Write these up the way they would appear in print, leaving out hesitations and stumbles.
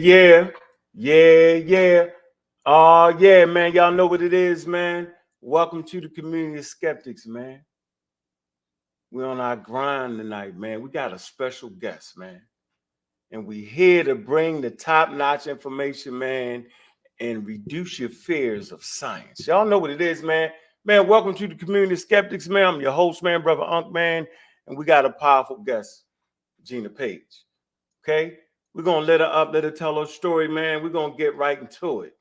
yeah. Oh, yeah, man. Y'all know what it is, man. Welcome to the community of skeptics, man. We're on our grind tonight, man. We got a special guest, man. And we here to bring the top-notch information, man, and reduce your fears of science. Y'all know what it is, man. Man, welcome to the community of skeptics, man. I'm your host, man, brother Ankh, man. And we got a powerful guest, Gina Paige. Okay? We're gonna let her up, let her tell her story, man. We're gonna get right into it.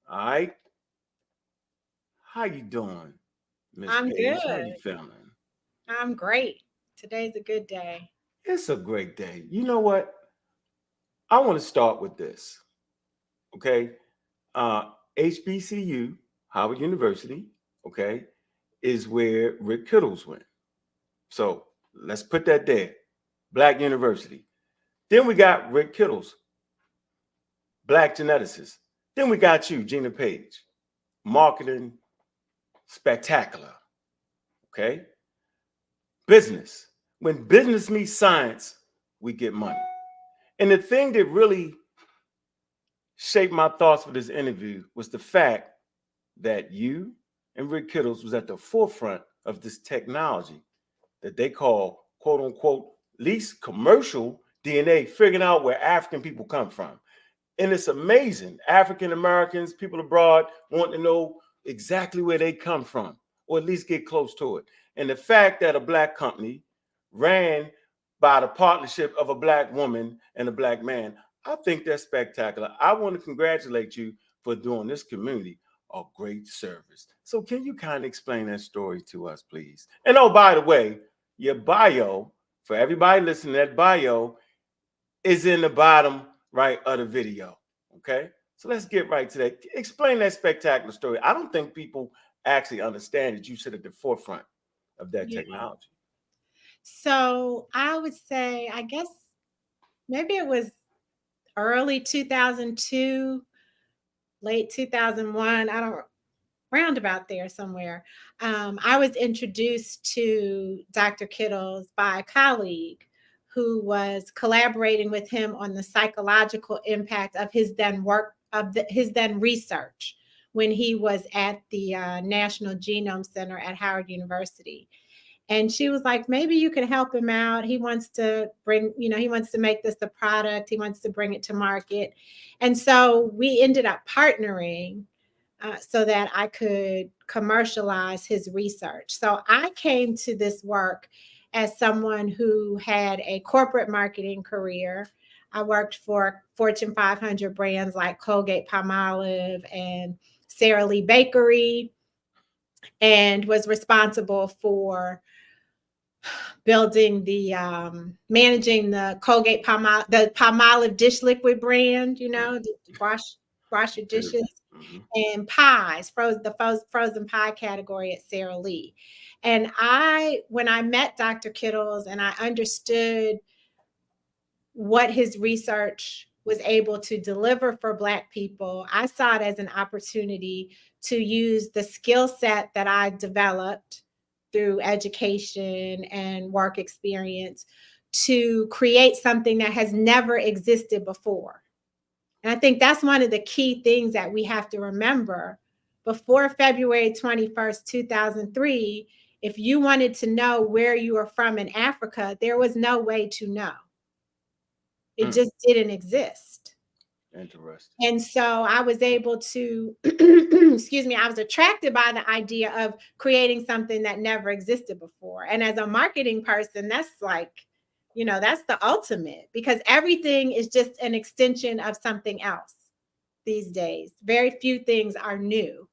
All right. How you doing, Miss I'm Paige? How good. you feeling? I'm great. Today's a good day. It's a great day. You know what? I want to start with this. Okay. HBCU, Howard University, okay, is where Rick Kittles went. So let's put that there. Black University. Then we got Rick Kittles, Black geneticist. Then we got you, Gina Paige, marketing spectacular. Okay. Business. When business meets science, we get money. And the thing that really shaped my thoughts for this interview was the fact that you and Rick Kittles was at the forefront of this technology that they call, quote unquote, least commercial DNA, figuring out where African people come from. And it's amazing. African Americans, people abroad want to know exactly where they come from, or at least get close to it. And the fact that a black company ran by the partnership of a black woman and a black man, I think that's spectacular. I want to congratulate you for doing this community a great service. So can you kind of explain that story to us, please? And oh, by the way, your bio, for everybody listening, that bio is in the bottom right of the video. Okay. So let's get right to that. Explain that spectacular story. I don't think people actually understand that you sit at the forefront of that Yeah. technology. So I would say, I guess maybe it was early 2002, late 2001. I don't roundabout there somewhere. I was introduced to Dr. Kittles by a colleague who was collaborating with him on the psychological impact of his then work of his then research when he was at the National Genome Center at Howard University. And she was like, maybe you can help him out. He wants to bring, he wants to make this a product. He wants to bring it to market. And so we ended up partnering so that I could commercialize his research. So I came to this work as someone who had a corporate marketing career. I worked for Fortune 500 brands like Colgate Palmolive and Sara Lee Bakery, and was responsible for building the managing the Colgate Palmolive, the Palmolive dish liquid brand, to wash your dishes, and pies, frozen pie category at Sara Lee. And when I met Dr. Kittles and I understood what his research was able to deliver for Black people, I saw it as an opportunity to use the skill set that I developed through education and work experience to create something that has never existed before. And I think that's one of the key things that we have to remember. Before February 21st, 2003, if you wanted to know where you were from in Africa, there was no way to know. It just didn't exist. Interesting. And so I was able to, excuse me, I was attracted by the idea of creating something that never existed before. And as a marketing person, that's like, that's the ultimate, because everything is just an extension of something else these days. Very few things are new.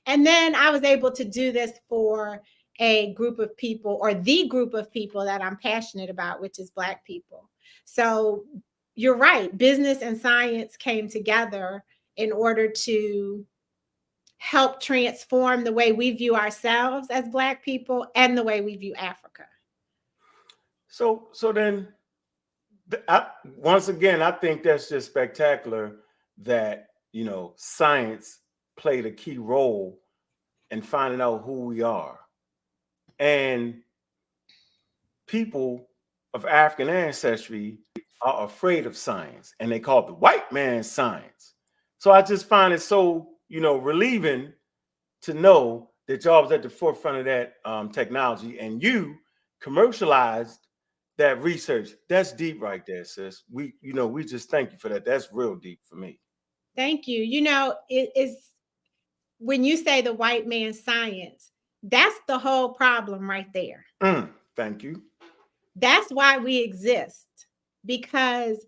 And then I was able to do this for a group of people, or the group of people that I'm passionate about, which is Black people. So you're right. Business and science came together in order to help transform the way we view ourselves as Black people and the way we view Africa. So then, once again, I think that's just spectacular that, science played a key role in finding out who we are. And people of African ancestry are afraid of science, and they call it the white man's science. So I just find it so, relieving to know that y'all was at the forefront of that technology, and you commercialized that research. That's deep right there, sis. We just thank you for that. That's real deep for me. Thank you. It is when you say the white man's science, that's the whole problem right there. Thank you. That's why we exist, because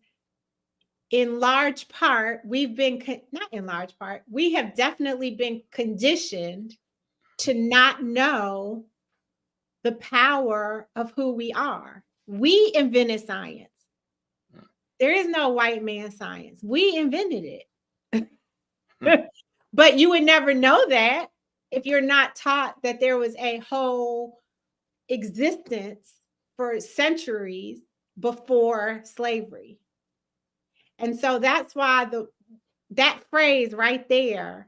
in large part, not in large part, we have definitely been conditioned to not know the power of who we are. We invented science. There is no white man science. We invented it. But you would never know that if you're not taught that there was a whole existence for centuries before slavery. And so that's why that phrase right there,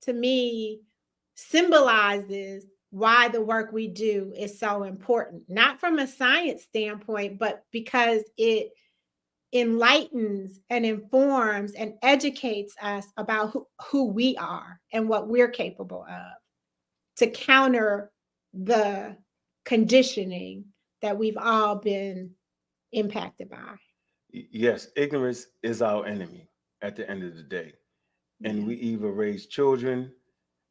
to me, symbolizes why the work we do is so important, not from a science standpoint, but because it enlightens and informs and educates us about who we are and what we're capable of, to counter the conditioning that we've all been impacted by. Yes, ignorance is our enemy at the end of the day. And Yeah. we either raise children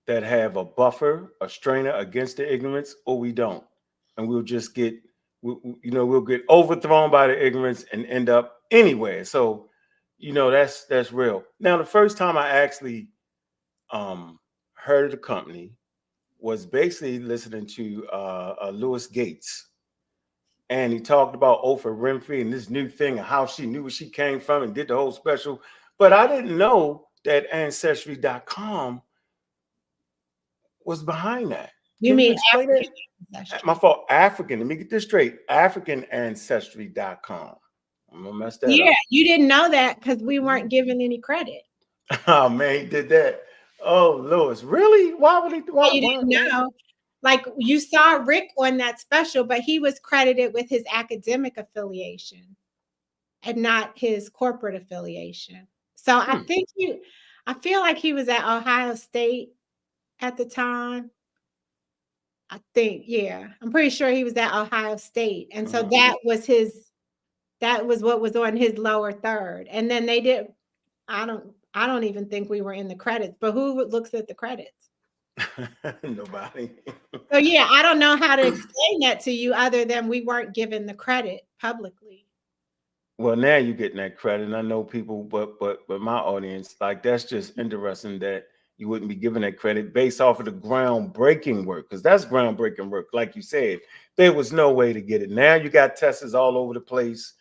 that have a buffer, a strainer against the ignorance, or we don't. And we'll just we'll get overthrown by the ignorance and end up anywhere. So, that's real. Now, the first time I actually heard of the company was basically listening to Lewis Gates, and he talked about Oprah Winfrey and this new thing and how she knew where she came from and did the whole special. But I didn't know that Ancestry.com was behind that. You Can you mean explain African it? ancestry? My fault. African. Let me get this straight. AfricanAncestry.com. I'm gonna mess that Yeah, up. you didn't know that because we weren't given any credit. Oh man, he did that. Oh, Lewis, really? Why would he? You didn't know. Like, you saw Rick on that special, but he was credited with his academic affiliation and not his corporate affiliation. So I feel like he was at Ohio State at the time. I think, yeah, I'm pretty sure he was at Ohio State. And so that was what was on his lower third. And then I don't even think we were in the credits, but who looks at the credits? Nobody. So yeah, I don't know how to explain that to you other than we weren't given the credit publicly. Well, now you're getting that credit. And I know people, but my audience, like, that's just interesting that you wouldn't be given that credit based off of the groundbreaking work, because that's groundbreaking work. Like you said, there was no way to get it. Now you got testers all over the place.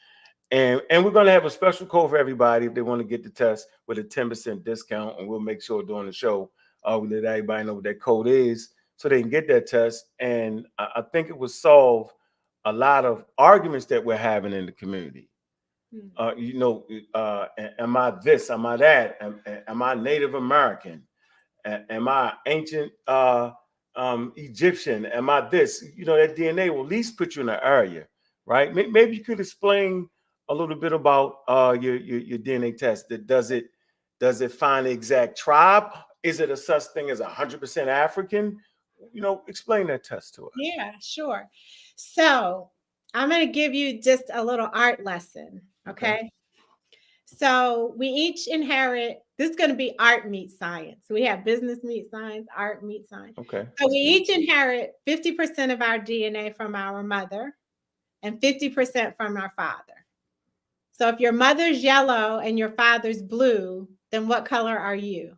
And we're gonna have a special code for everybody if they want to get the test with a 10% discount. And we'll make sure during the show we let everybody know what that code is so they can get that test. And I think it will solve a lot of arguments that we're having in the community. Am I this? Am I that? Am I Native American? Am I ancient Egyptian? Am I this? That DNA will at least put you in an area, right? Maybe you could explain a little bit about your DNA test. Does it find the exact tribe? Is it a such thing as 100% African? Explain that test to us. Yeah, sure. So I'm going to give you just a little art lesson. Okay. So we each inherit, this is going to be art meets science. We have business meets science, art meets science. Okay. So we each inherit 50% of our DNA from our mother and 50% from our father. So if your mother's yellow and your father's blue, then what color are you?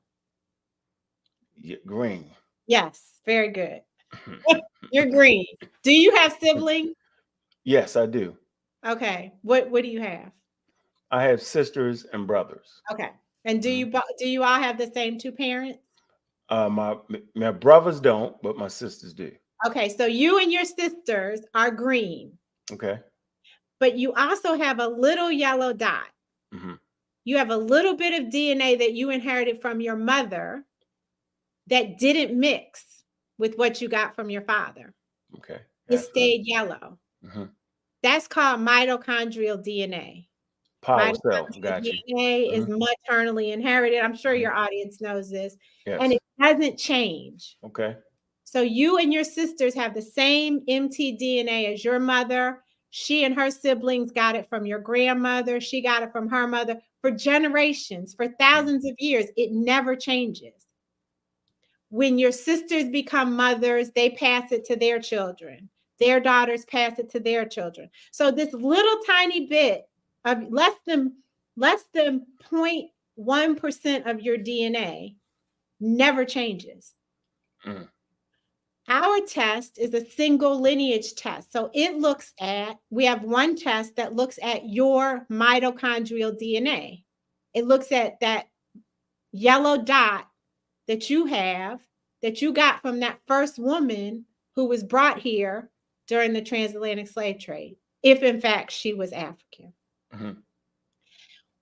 Green. Yes, very good. You're green. Do you have siblings? Yes, I do. Okay. What do you have? I have sisters and brothers. Okay. And do you all have the same two parents? My brothers don't, but my sisters do. Okay, so you and your sisters are green. Okay. But you also have a little yellow dot. Mm-hmm. You have a little bit of DNA that you inherited from your mother that didn't mix with what you got from your father. Okay. It stayed yellow. Mm-hmm. That's called mitochondrial DNA. Power cell. Mitochondrial Got you. DNA is Mhm. maternally inherited. I'm sure Mhm. your audience knows this. And Yes. it doesn't change. Okay. So you and your sisters have the same mtDNA as your mother. She and her siblings got it from your grandmother. She got it from her mother for generations, for thousands of years. It never changes. When your sisters become mothers, they pass it to their children. Their daughters pass it to their children. So this little tiny bit of less than 0.1% of your DNA never changes. Mm. Our test is a single lineage test. So we have one test that looks at your mitochondrial DNA. It looks at that yellow dot that you have, that you got from that first woman who was brought here during the transatlantic slave trade, if in fact she was African. Mm-hmm.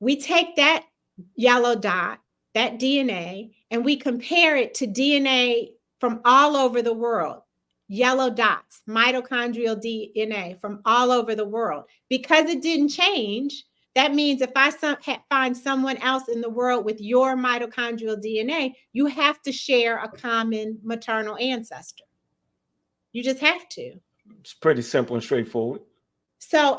We take that yellow dot, that DNA, and we compare it to DNA from all over the world. Yellow dots, mitochondrial DNA from all over the world. Because it didn't change, that means if I find someone else in the world with your mitochondrial DNA, you have to share a common maternal ancestor. You just have to. It's pretty simple and straightforward. So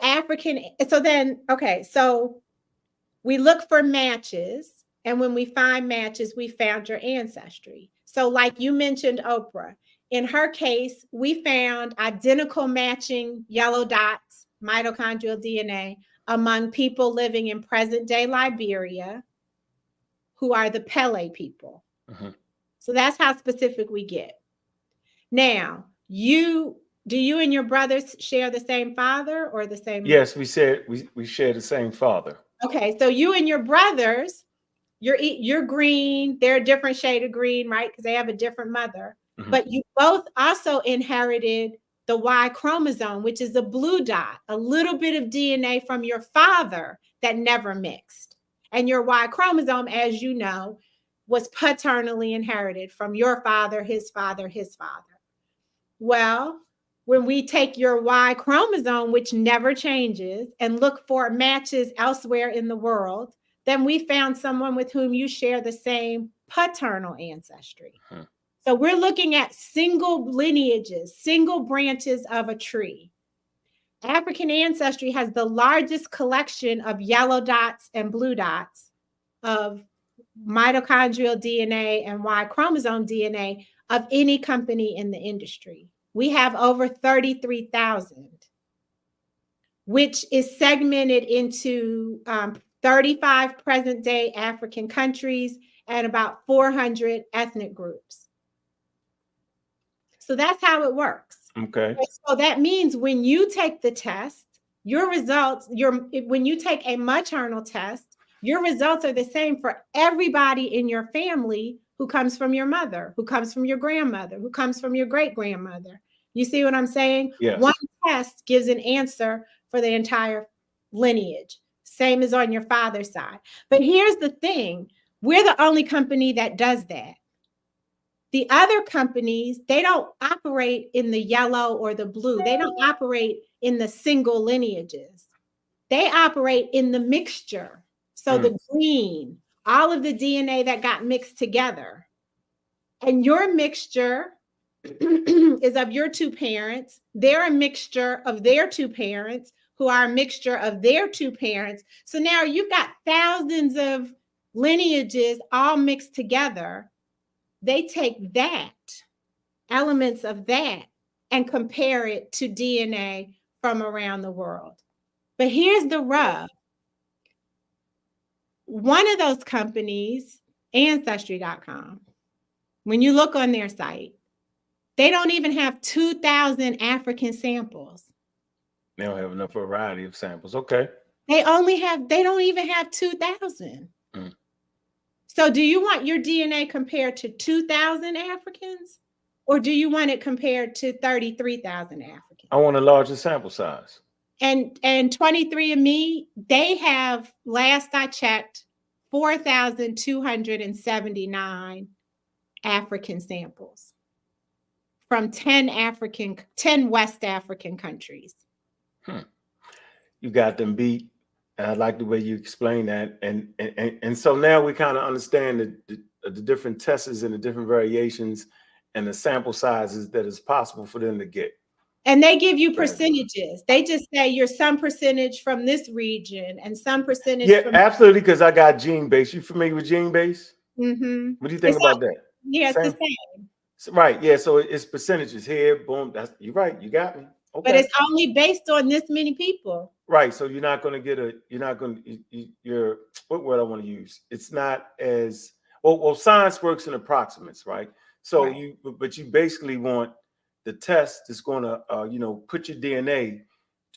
we look for matches, and when we find matches, we found your ancestry. So like you mentioned Oprah, in her case, we found identical matching yellow dots, mitochondrial DNA, among people living in present-day Liberia, who are the Pele people. Mm-hmm. So that's how specific we get. Now, do you and your brothers share the same father or the same? Yes, we said we share the same father. Okay, so you and your brothers, you're green, they're a different shade of green, right? Because they have a different mother. Mm-hmm. But you both also inherited the Y chromosome, which is a blue dot, a little bit of DNA from your father that never mixed. And your Y chromosome, as you know, was paternally inherited from your father, his father, his father. Well, when we take your Y chromosome, which never changes, and look for matches elsewhere in the world, then we found someone with whom you share the same paternal ancestry. Hmm. So we're looking at single lineages, single branches of a tree. African ancestry has the largest collection of yellow dots and blue dots of mitochondrial DNA and Y chromosome DNA of any company in the industry. We have over 33,000, which is segmented into 35 present-day African countries and about 400 ethnic groups. So that's how it works. Okay. So that means when you take the test, your results, when you take a maternal test, your results are the same for everybody in your family who comes from your mother, who comes from your grandmother, who comes from your great-grandmother. You see what I'm saying? Yes. One test gives an answer for the entire lineage. Same as on your father's side. But here's the thing. We're the only company that does that. The other companies, they don't operate in the yellow or the blue. They don't operate in the single lineages. They operate in the mixture. So the green, all of the DNA that got mixed together. And your mixture is of your two parents. They're a mixture of their two parents, who are a mixture of their two parents. So now you've got thousands of lineages all mixed together. They take that, elements of that, and compare it to DNA from around the world. But here's the rub. One of those companies, Ancestry.com, when you look on their site, they don't even have 2,000 African samples. They don't have enough variety of samples. Okay. They don't even have 2,000. Mm. So do you want your DNA compared to 2,000 Africans? Or do you want it compared to 33,000 Africans? I want a larger sample size. And 23andMe, they have, last I checked, 4,279 African samples from 10 West African countries. you got them beat. And I like the way you explain that. And so now we kind of understand the different tests and the different variations and the sample sizes that is possible for them to get. And they give you Right. percentages. They just say you're some percentage from this region and some percentage Yeah, from. absolutely. Because I got gene base. You familiar with gene base? Mm-hmm. What do you think It's about all, that? yeah, it's the Same. same, Right. Yeah. So it's percentages here. Boom. That's you're right. You got me. but Okay. it's only based on this many people. Right. So you're not going to get a. You're not going to. You're what word I want to use. It's not as well. Science works in approximates, right? So Right. but you basically want the test that's going to, put your DNA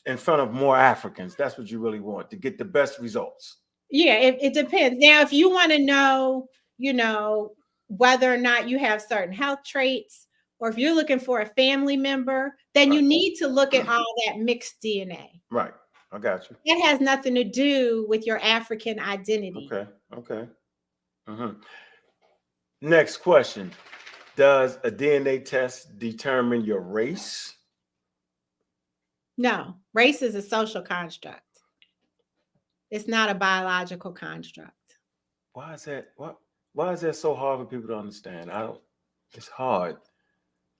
in front of more Africans. That's what you really want to get the best results. Yeah, it depends. Now, if you want to know, you know, whether or not you have certain health traits, or if you're looking for a family member, then you Right. need to look at all that mixed DNA. Right. I got you. That has nothing to do with your African identity. Okay. Okay. Next question. Does a DNA test determine your race? No, race is a social construct. It's not a biological construct. Why is that? Why is that so hard for people to understand? I don't. It's hard.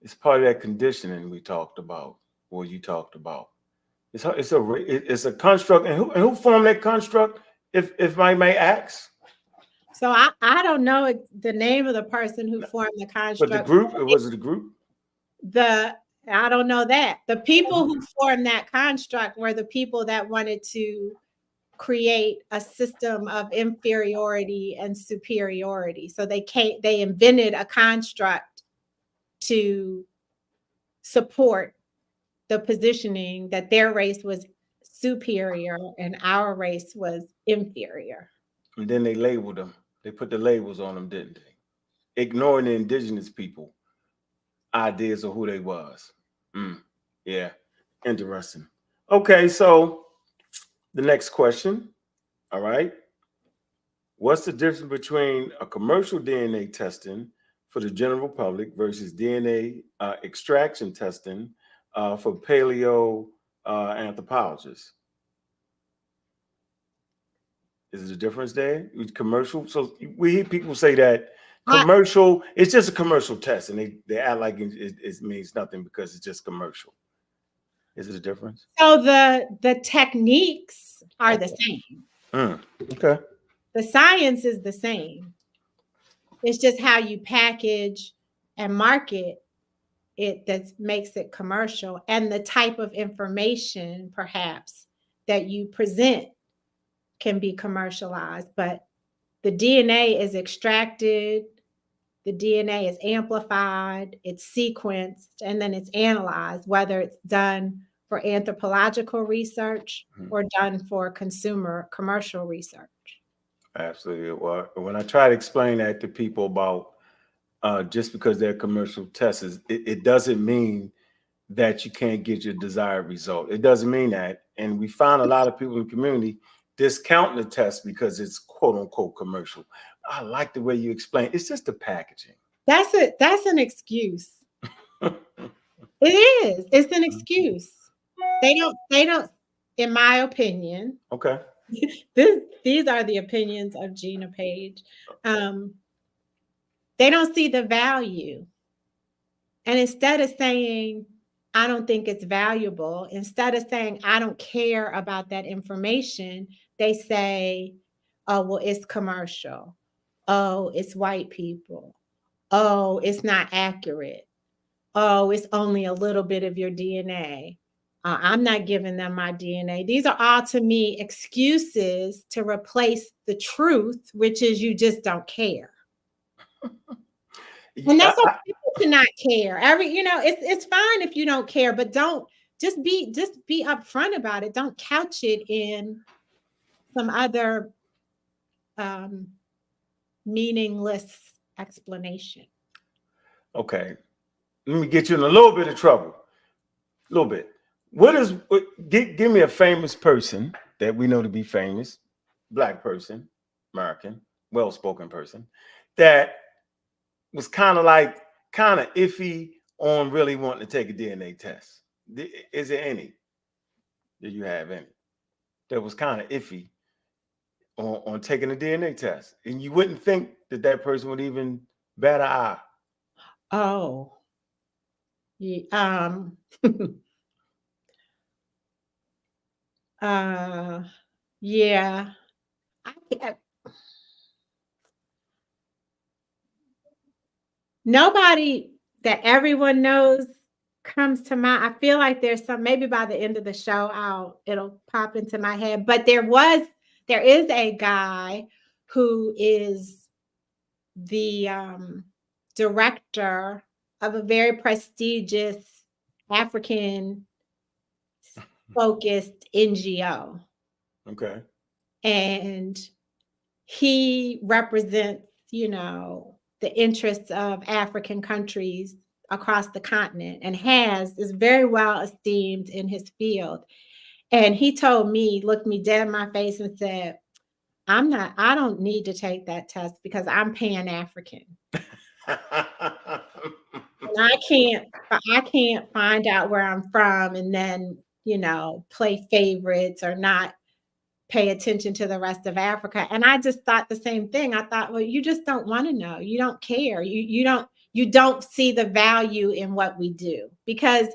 It's part of that conditioning we talked about, or you talked about. It's a construct, and who formed that construct? If I may ask, So I don't know the name of the person who formed the but the construct. group, was it the group? The I don't know that. The people who formed that construct were the people that wanted to create a system of inferiority and superiority. So they invented a construct to support the positioning that their race was superior and our race was inferior. And then they labeled them. They put the labels on them, didn't they? Ignoring the indigenous people ideas of who they was. Yeah, interesting. Okay, so the next question. All right. What's the difference between a commercial DNA testing for the general public versus DNA extraction testing for paleo anthropologists? Is there a difference there? With commercial, so we hear people say that I, commercial, it's just a commercial test, and they act like it means nothing because it's just commercial. Is it a difference? so the techniques are the Okay. same. Okay. The science is the same. It's just how you package and market it that makes it commercial, and the type of information perhaps that you present can be commercialized. But the DNA is extracted, the DNA is amplified, it's sequenced, and then it's analyzed, whether it's done for anthropological research or done for consumer commercial research. Absolutely. Well, when I try to explain that to people about just because they're commercial tests, it doesn't mean that you can't get your desired result. It doesn't mean that. And we find a lot of people in the community discounting the test because it's quote unquote commercial. I like the way you explain. It's just the packaging. That's an excuse. It is. It's an excuse. They don't, in my opinion, Okay. these are the opinions of Gina Paige. They don't see the value. And instead of saying, I don't think it's valuable, instead of saying, I don't care about that information, they say, oh, well, it's commercial. Oh, it's white people. Oh, it's not accurate. Oh, it's only a little bit of your DNA. I'm not giving them my DNA. These are all to me excuses to replace the truth, which is you just don't care. And that's okay to not care. It's fine if you don't care, but don't just be upfront about it. Don't couch it in some other meaningless explanation. Okay. Let me get you in a little bit of trouble. A little bit. Give me a famous person that we know to be famous, Black person, American, well-spoken person, that was kind of iffy on really wanting to take a DNA test. Is there any? Do you have any? that was kind of iffy on taking a DNA test, and you wouldn't think that that person would even bat an eye. Oh, uh, yeah. I, nobody that everyone knows comes to mind. I feel like there's some, maybe by the end of the show, it'll pop into my head. But there is a guy who is the director of a very prestigious African focused NGO. Okay. And he represents, the interests of African countries across the continent and is very well esteemed in his field. And he told me, looked me dead in my face and said, I don't need to take that test because I'm Pan-African. And I can't find out where I'm from and then, play favorites or not pay attention to the rest of Africa. And I just thought the same thing. I thought, well, you just don't want to know. You don't care. You don't see the value in what we do, because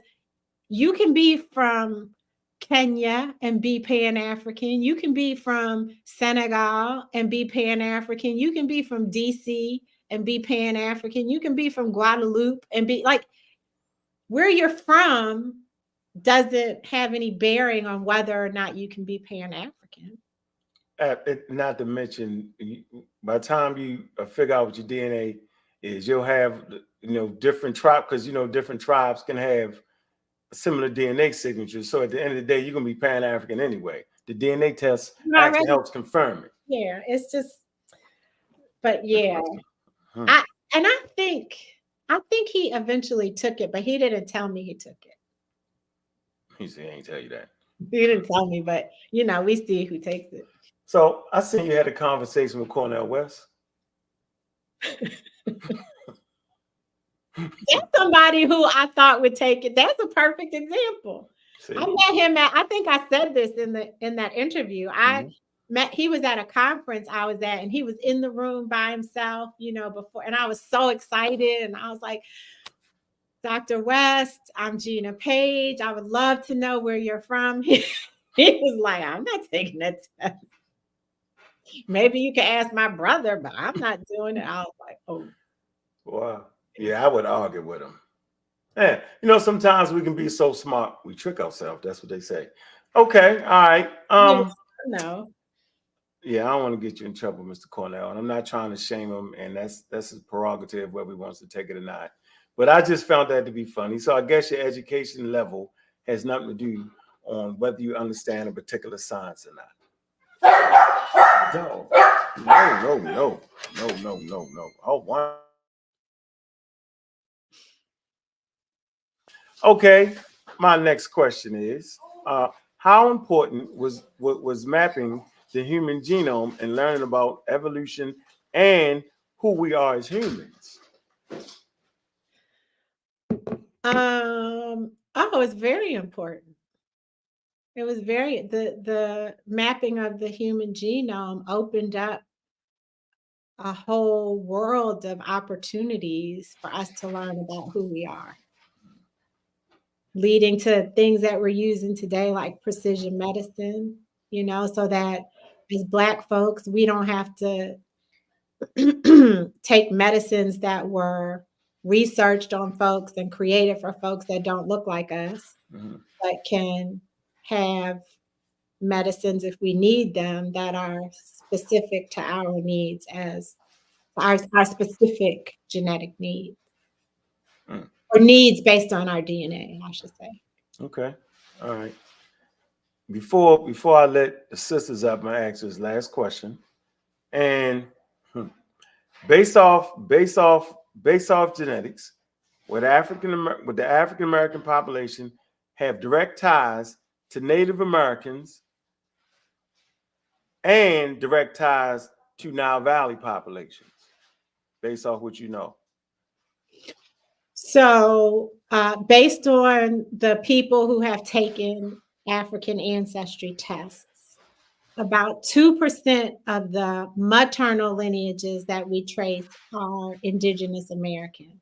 you can be from Kenya and be Pan-African. You can be from Senegal and be Pan-African. You can be from DC and be Pan-African. You can be from Guadeloupe and be like, where you're from doesn't have any bearing on whether or not you can be Pan-African. Not to mention, by the time you figure out what your DNA is, you'll have different tribes, because different tribes can have similar DNA signatures. So at the end of the day, you're gonna be Pan-African anyway. The DNA test actually helps confirm it. Yeah, it's just, but yeah, I think he eventually took it, but he didn't tell me he took it. He said he ain't tell you that. He didn't tell me, but we see who takes it. So I seen you had a conversation with Cornel West. That's somebody who I thought would take it. That's a perfect example. See? I met him I think I said this in that interview. He was at a conference I was at, and he was in the room by himself, before, and I was so excited, and I was like, Dr. West, I'm Gina Paige. I would love to know where you're from. He was like, I'm not taking that test. Maybe you can ask my brother, but I'm not doing it. I was like, oh. Wow. Yeah, I would argue with him. Yeah, sometimes we can be so smart, we trick ourselves. That's what they say. Okay, all right. Yes, no. Yeah, I don't want to get you in trouble, Mr. Cornell, and I'm not trying to shame him, and that's his prerogative whether he wants to take it or not. But I just found that to be funny. So I guess your education level has nothing to do on whether you understand a particular science or not. No. Oh, one. Okay, my next question is, how important was mapping the human genome and learning about evolution and who we are as humans? It's very important. It was the mapping of the human genome opened up a whole world of opportunities for us to learn about who we are, leading to things that we're using today, like precision medicine, so that as Black folks, we don't have to take medicines that were researched on folks and created for folks that don't look like us, but can have medicines, if we need them, that are specific to our needs, as our specific genetic needs, or needs based on our DNA, I should say. Okay, all right. Before I let the sisters up, my ask this last question, and based off genetics, would the African American population have direct ties to Native Americans and direct ties to Nile Valley populations, based off what you know? So, based on the people who have taken African ancestry tests, about 2% of the maternal lineages that we trace are Indigenous American.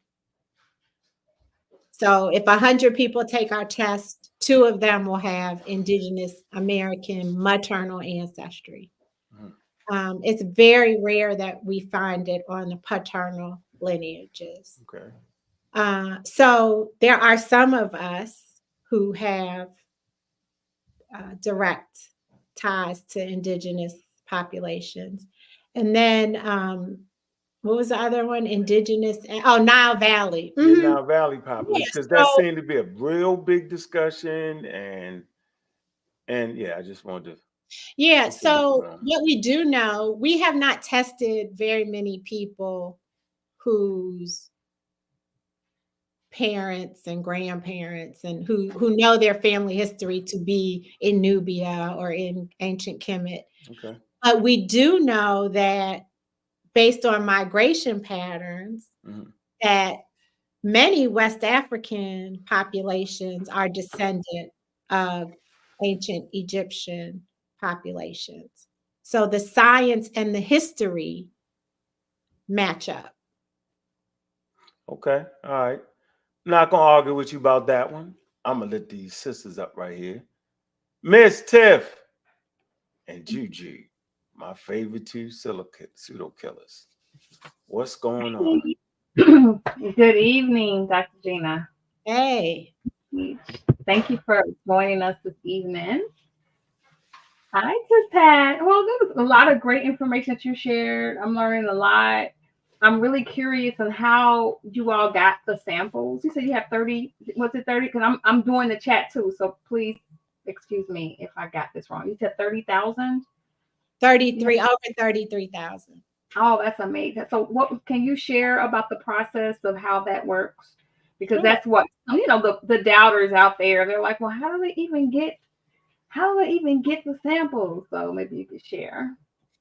So if 100 people take our test, 2 of them will have Indigenous American maternal ancestry. It's very rare that we find it on the paternal lineages. Okay. So there are some of us who have direct ties to Indigenous populations. And then what was the other one? Indigenous, Nile Valley. Yeah, Mhm. now Valley Yeah, population, because that so seemed to be a real big discussion, and yeah, I just wanted to yeah, get your so view on what we do know, we have not tested very many people whose parents and grandparents and who know their family history to be in Nubia or in ancient Kemet. it. Okay. But we do know that based on migration patterns, Mhm. that many West African populations are descendant of ancient Egyptian populations. So the science and the history match up. Okay. All right. Not gonna argue with you about that one. I'm gonna let these sisters up right here. Miss Tiff and Juju, my favorite two pseudo killers. What's going on? Good evening, Dr. Gina. Hey, Thank you for joining us this evening. I just had, well, there was a lot of great information that you shared. I'm learning a lot. I'm really curious on how you all got the samples. You said you have 30, was it 30? Because I'm doing the chat too. So please excuse me if I got this wrong. You said 30,000? 33, over 33,000. Oh, that's amazing. So what can you share about the process of how that works? Because Sure. that's what, the doubters out there, they're like, well, how do they even get the samples? So maybe you could share.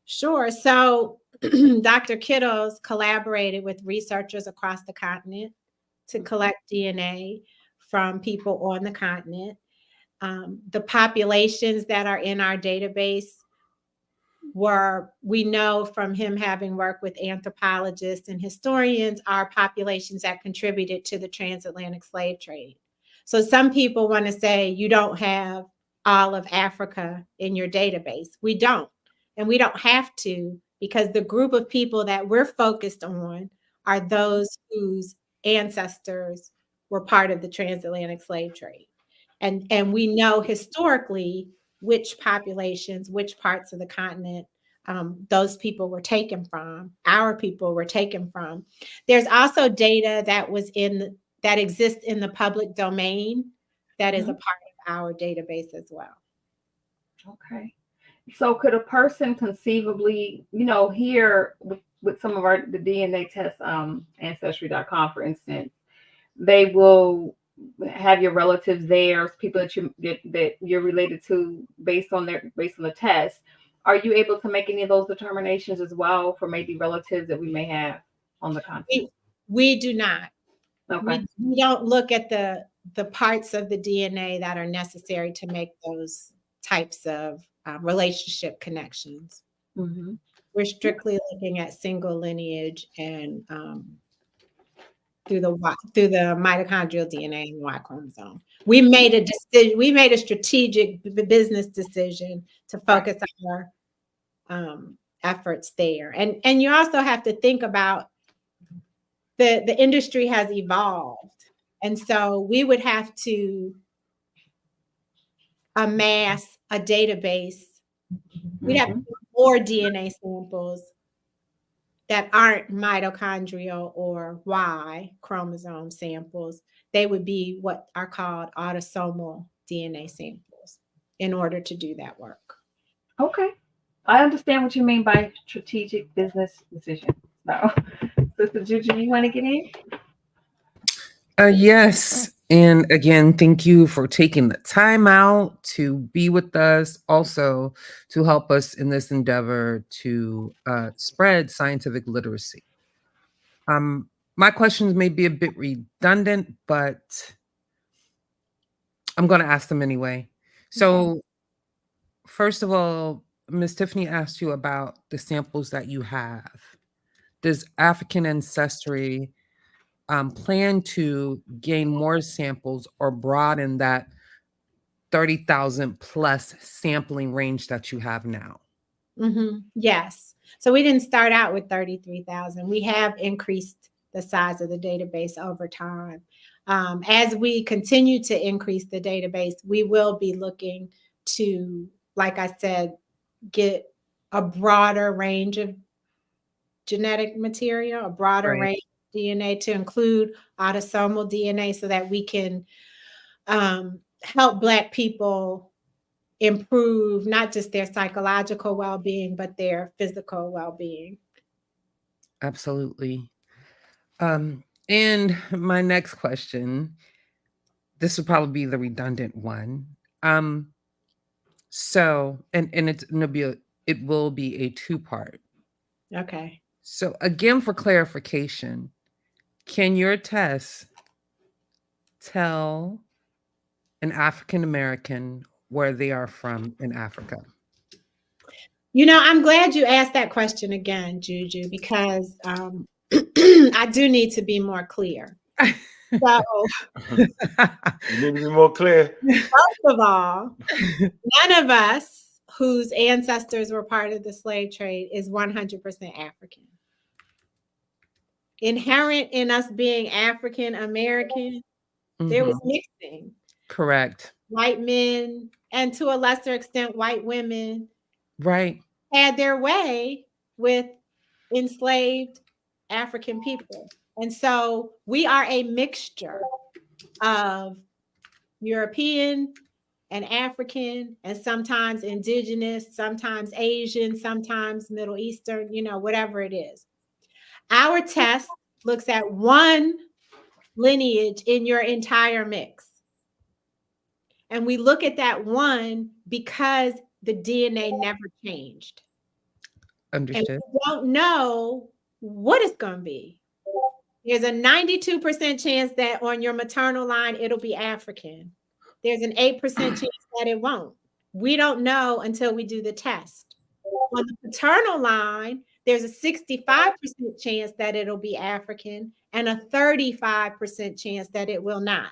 Sure. So Dr. Kittles collaborated with researchers across the continent to collect DNA from people on the continent. The populations that are in our database we know from him having worked with anthropologists and historians, are populations that contributed to the transatlantic slave trade. So some people want to say you don't have all of Africa in your database. We don't. And we don't have to, because the group of people that we're focused on are those whose ancestors were part of the transatlantic slave trade. And we know historically which populations, which parts of the continent those people were taken from, our people were taken from. There's also data that exists in the public domain that is a Mhm. part of our database as well. Okay. So could a person conceivably, here with some of the DNA tests, ancestry.com, for instance, they will have your relatives there, people that you're related to based on the test. Are you able to make any of those determinations as well for maybe relatives that we may have on the continent? We do not. Okay. We don't look at the parts of the DNA that are necessary to make those types of relationship connections. Mm-hmm. We're strictly looking at single lineage and through the mitochondrial DNA and Y chromosome. We made a decision. We made a strategic business decision to Right. focus our efforts there. And you also have to think about the industry has evolved, and so we would have to amass a database. We'd have to Mm-hmm. do more DNA samples that aren't mitochondrial or Y chromosome samples. They would be what are called autosomal DNA samples in order to do that work. Okay. I understand what you mean by strategic business decision. So, Sister Juju, you want to get in? Yes. And again, thank you for taking the time out to be with us, also to help us in this endeavor to spread scientific literacy. My questions may be a bit redundant, but I'm going to ask them anyway. So, first of all, Miss Tiffany asked you about the samples that you have. Does African Ancestry plan to gain more samples or broaden that 30,000 plus sampling range that you have now? Yes. So we didn't start out with 33,000. We have increased the size of the database over time. As we continue to increase the database, we will be looking to, like I said, get a broader range of genetic material, a broader Right. range of DNA to include autosomal DNA so that we can help Black people improve not just their psychological well-being, but their physical well-being. Absolutely. And my next question, this would probably be the redundant one. So, and it will be a two-part. Okay. So again, for clarification, can your test tell an African American where they are from in Africa? You know, I'm glad you asked that question again, Juju, because I do need to be more clear. So, You need to be more clear. first of all, none of us whose ancestors were part of the slave trade is 100% African. Inherent in us being African American, there was mixing. Correct. White men, and to a lesser extent, white women, Right. had their way with enslaved African people. And so we are a mixture of European and African, and sometimes indigenous, sometimes Asian, sometimes Middle Eastern, you know, whatever it is. Our test looks at one lineage in your entire mix. And we look at that one because the DNA never changed. Understood. And we don't know what it's going to be. There's a 92% chance that on your maternal line, it'll be African. There's an 8% chance that it won't. We don't know until we do the test. On the paternal line, there's a 65% chance that it'll be African and a 35% chance that it will not.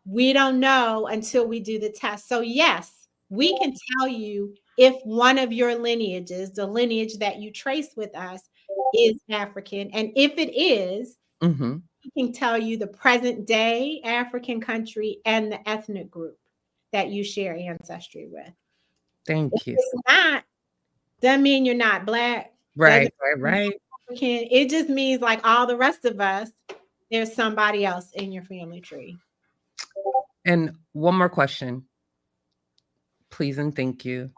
We don't know until we do the test. So yes, we can tell you if one of your lineages, the lineage that you trace with us, is African. And if it is, we can tell you the present day African country and the ethnic group that you share ancestry with. Thank you. If it's not, doesn't mean you're not Black. Right. African. It just means, like all the rest of us, there's somebody else in your family tree. And one more question, please and thank you.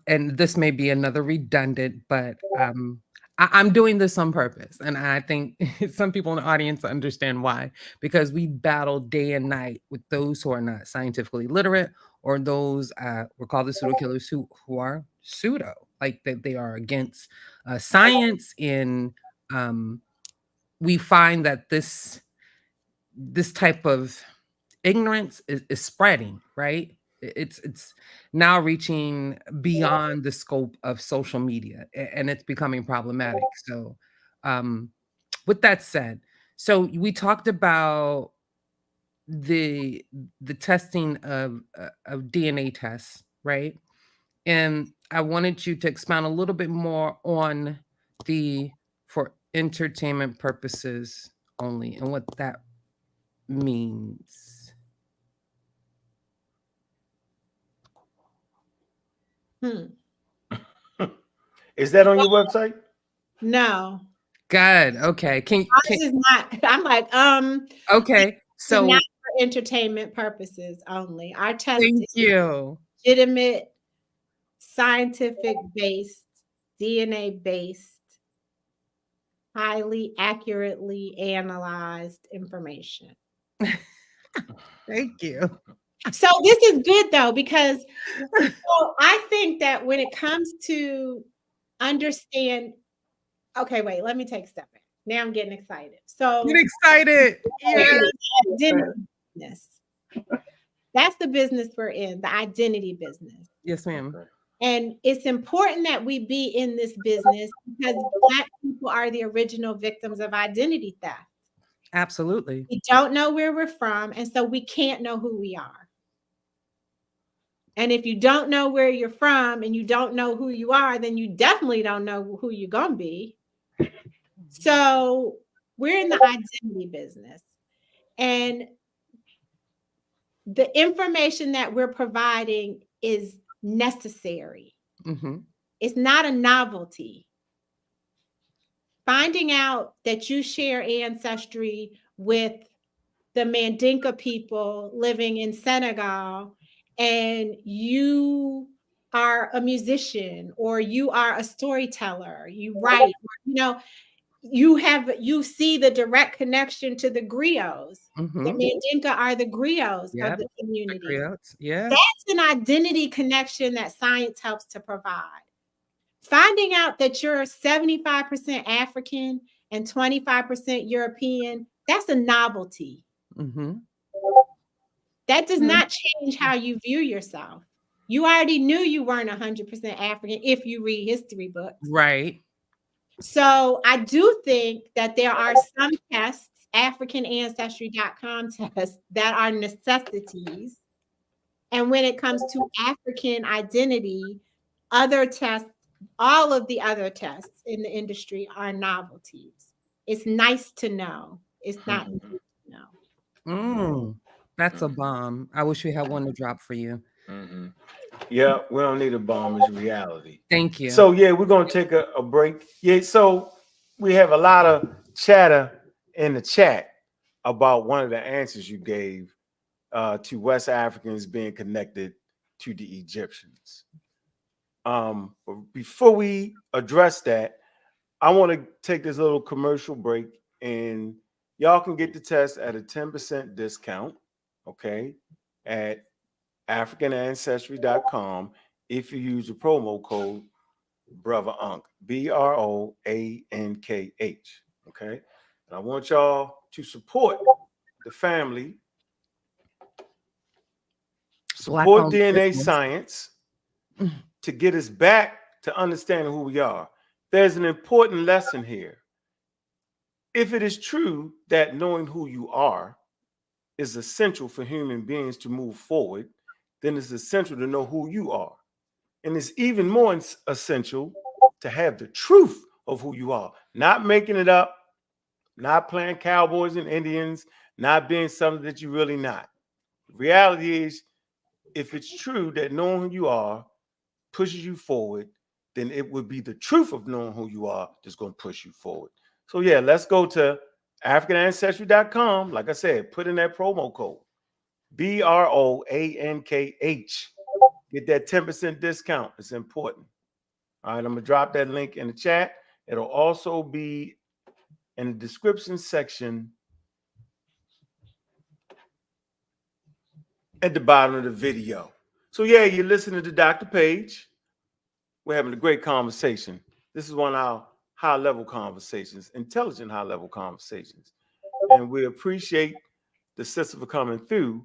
And this may be another redundant, but I'm doing this on purpose. And I think some people in the audience understand why, because we battle day and night with those who are not scientifically literate, or those we're called the pseudo killers who are pseudo, like that they are against science. In we find that this type of ignorance is spreading, right? It's now reaching beyond the scope of social media, and it's becoming problematic. So with that said, so we talked about the testing of DNA tests, right? And I wanted you to expound a little bit more on the for entertainment purposes only and what that means. Is that on your website? No. Good. Okay. This is not. I'm like, okay. So not for entertainment purposes only. Our test thank is you. legitimate, scientific based, DNA based, highly accurately analyzed information. Thank you. So this is good though, because I think that when it comes to understand, okay, wait, let me take a step back. Now I'm getting excited. So Get excited. business. That's the business we're in, the identity business. Yes, ma'am. Okay. And it's important that we be in this business because Black people are the original victims of identity theft. Absolutely. We don't know where we're from, and so we can't know who we are. And if you don't know where you're from and you don't know who you are, then you definitely don't know who you're going to be. So we're in the identity business. And the information that we're providing is necessary. Mm-hmm. It's not a novelty. Finding out that you share ancestry with the Mandinka people living in Senegal, and you are a musician or you are a storyteller, you write, you see the direct connection to the griots. Mm-hmm. The Mandinka are the griots Yep. of the community. Yeah. That's an identity connection that science helps to provide. Finding out that you're 75% African and 25% European, that's a novelty. Mm-hmm. That does not change how you view yourself. You already knew you weren't 100% African if you read history books. Right. So I do think that there are some tests, AfricanAncestry.com tests, that are necessities. And when it comes to African identity, other tests, all of the other tests in the industry are novelties. It's nice to know. It's not nice to know. That's a bomb. I wish we had one to drop for you. Mm-hmm. Yeah, we don't need a bomb. It's reality. Thank you. So yeah, we're gonna take a break. Yeah, so we have a lot of chatter in the chat about one of the answers you gave to West Africans being connected to the Egyptians. But before we address that, I want to take this little commercial break, and y'all can get the test at a 10% discount, okay, at AfricanAncestry.com if you use the promo code Brother Ankh, BROANKH. Okay. And I want y'all to support the family, support DNA science to get us back to understanding who we are. There's an important lesson here. If it is true that knowing who you are is essential for human beings to move forward, then it's essential to know who you are. And it's even more essential to have the truth of who you are, not making it up, not playing cowboys and Indians, not being something that you're really not. The reality is, if it's true that knowing who you are pushes you forward, then it would be the truth of knowing who you are that's going to push you forward. So yeah, let's go to AfricanAncestry.com. Like I said, put in that promo code BROANKH. Get that 10% discount. It's important. All right, I'm gonna drop that link in the chat. It'll also be in the description section at the bottom of the video. So yeah, you're listening to Dr. Paige. We're having a great conversation. This is one of our high-level conversations, intelligent high-level conversations. And we appreciate the sister for coming through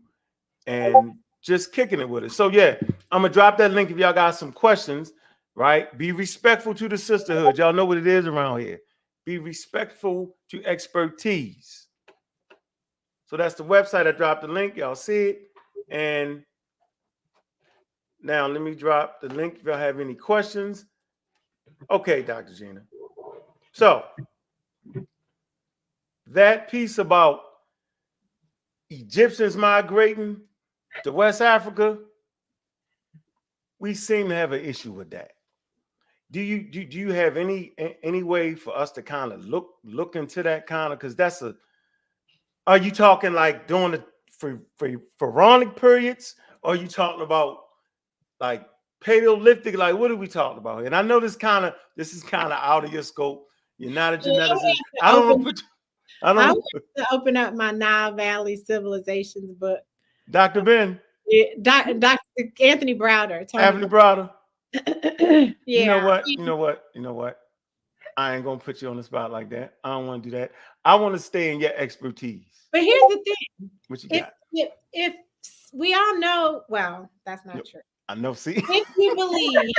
and just kicking it with us. So yeah, I'm gonna drop that link if y'all got some questions, right? Be respectful to the sisterhood. Y'all know what it is around here. Be respectful to expertise. So that's the website. I dropped the link. Y'all see it. And now let me drop the link if y'all have any questions. Okay, Dr. Gina. So that piece about Egyptians migrating to West Africa, we seem to have an issue with that. Do you have any way for us to kind of look into that kind of, because that's a, are you talking like during the pharaonic periods, or are you talking about like Paleolithic? Like, what are we talking about? And I know this is kind of out of your scope. You're not a geneticist. I don't know. To open up my Nile Valley Civilizations book. Dr. Ben. Yeah, Dr. Anthony Browder. Anthony Browder. Yeah. You know what? I ain't gonna put you on the spot like that. I don't want to do that. I want to stay in your expertise. But here's the thing. What you got? If we all know, well, that's not true. I know. See, If you believe,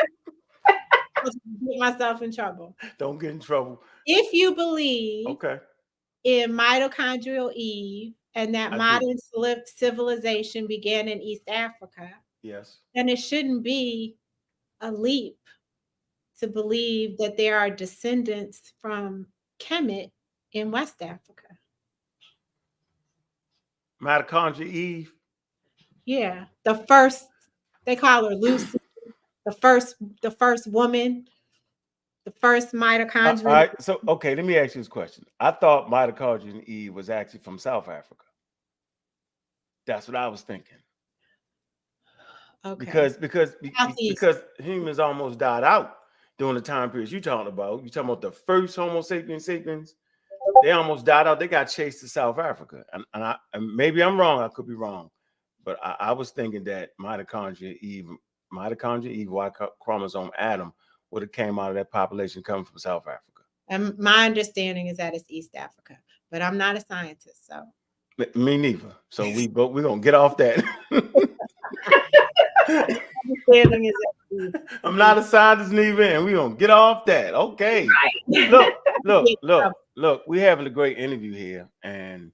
I'll get myself in trouble. don't get in trouble. If you believe Okay, in mitochondrial Eve and that I do. modern civilization began in East Africa, Yes. then it shouldn't be a leap to believe that there are descendants from Kemet in West Africa. Mitochondria Eve. Yeah, the first, they call her Lucy, the first woman, the first All mitochondrial. right. So, okay, let me ask you this question. I thought mitochondria Eve was actually from South Africa. That's what I was thinking. Okay. Southeast. Because humans almost died out during the time periods you talking about. You talking about the first Homo sapiens. They almost died out. They got chased to South Africa, and maybe I'm wrong. I could be wrong, but I was thinking that mitochondria Eve, Y chromosome Adam would have came out of that population coming from South Africa. And my understanding is that it's East Africa, but I'm not a scientist, so. Me neither. So we're gonna get off that. Understanding is that I'm not a scientist neither, and we're gonna get off that. Okay. Look, we're having a great interview here, and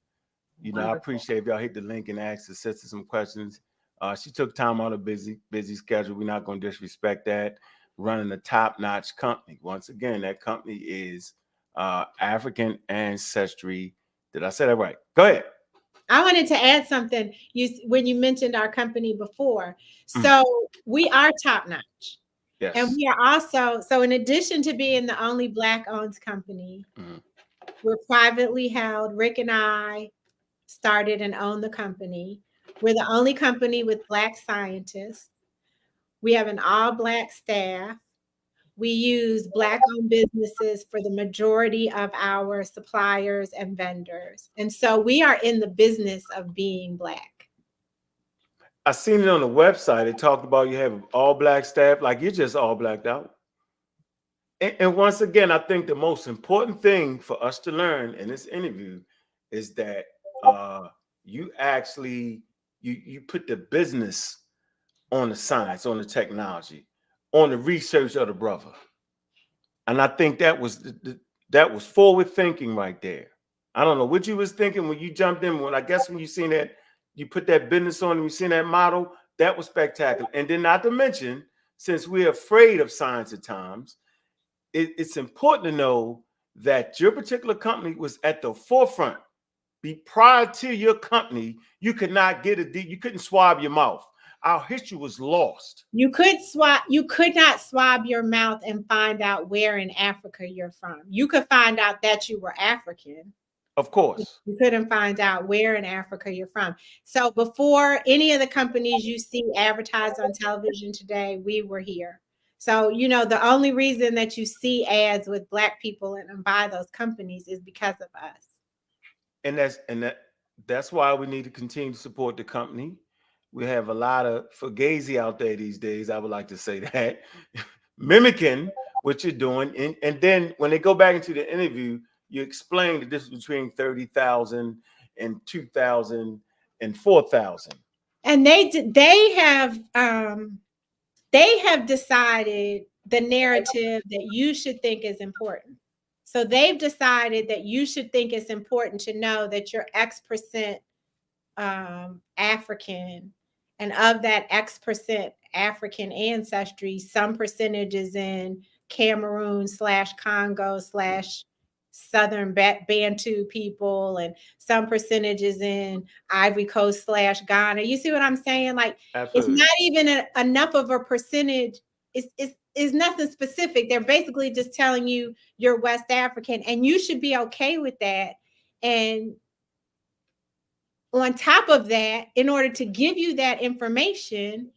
I appreciate if y'all hit the link and ask the sister some questions. She took time out of busy schedule. We're not going to disrespect that. Running a top-notch company. Once again, that company is African Ancestry. Did I say that right? Go ahead. I wanted to add something when you mentioned our company before. So we are top-notch. Yes. And we are also, so in addition to being the only Black-owned company, we're privately held. Rick and I started and own the company. We're the only company with Black scientists. We have an all-Black staff. We use Black-owned businesses for the majority of our suppliers and vendors. And so we are in the business of being Black. I seen it on the website. It talked about you have all-Black staff, like you're just all blacked out. And once again, I think the most important thing for us to learn in this interview is that you actually you put the business on the science, on the technology, on the research of the brother. And I think that was forward thinking right there. I don't know what you was thinking when you jumped in. When you seen that, you put that business on and you seen that model, that was spectacular. And then not to mention, since we're afraid of science at times, it's important to know that your particular company was at the forefront. Prior to your company, you could not you couldn't swab your mouth. Our history was lost. You could not swab your mouth and find out where in Africa you're from. You could find out that you were African. Of course. You couldn't find out where in Africa you're from. So before any of the companies you see advertised on television today, we were here. So, the only reason that you see ads with Black people and buy those companies is because of us. And that's why we need to continue to support the company. We have a lot of fugazi out there these days. I would like to say that mimicking what you're doing. And then when they go back into the interview, you explain the difference between 30,000 and 2,000 and 4,000. And they have decided the narrative that you should think is important. So they've decided that you should think it's important to know that you're X% African, and of that X% African ancestry, some percentage is in Cameroon / Congo / Southern Bantu people, and some percentage is in Ivory Coast / Ghana. You see what I'm saying? Like, Absolutely. It's not even enough of a percentage. It's nothing specific. They're basically just telling you you're West African, and you should be okay with that. And on top of that, in order to give you that information,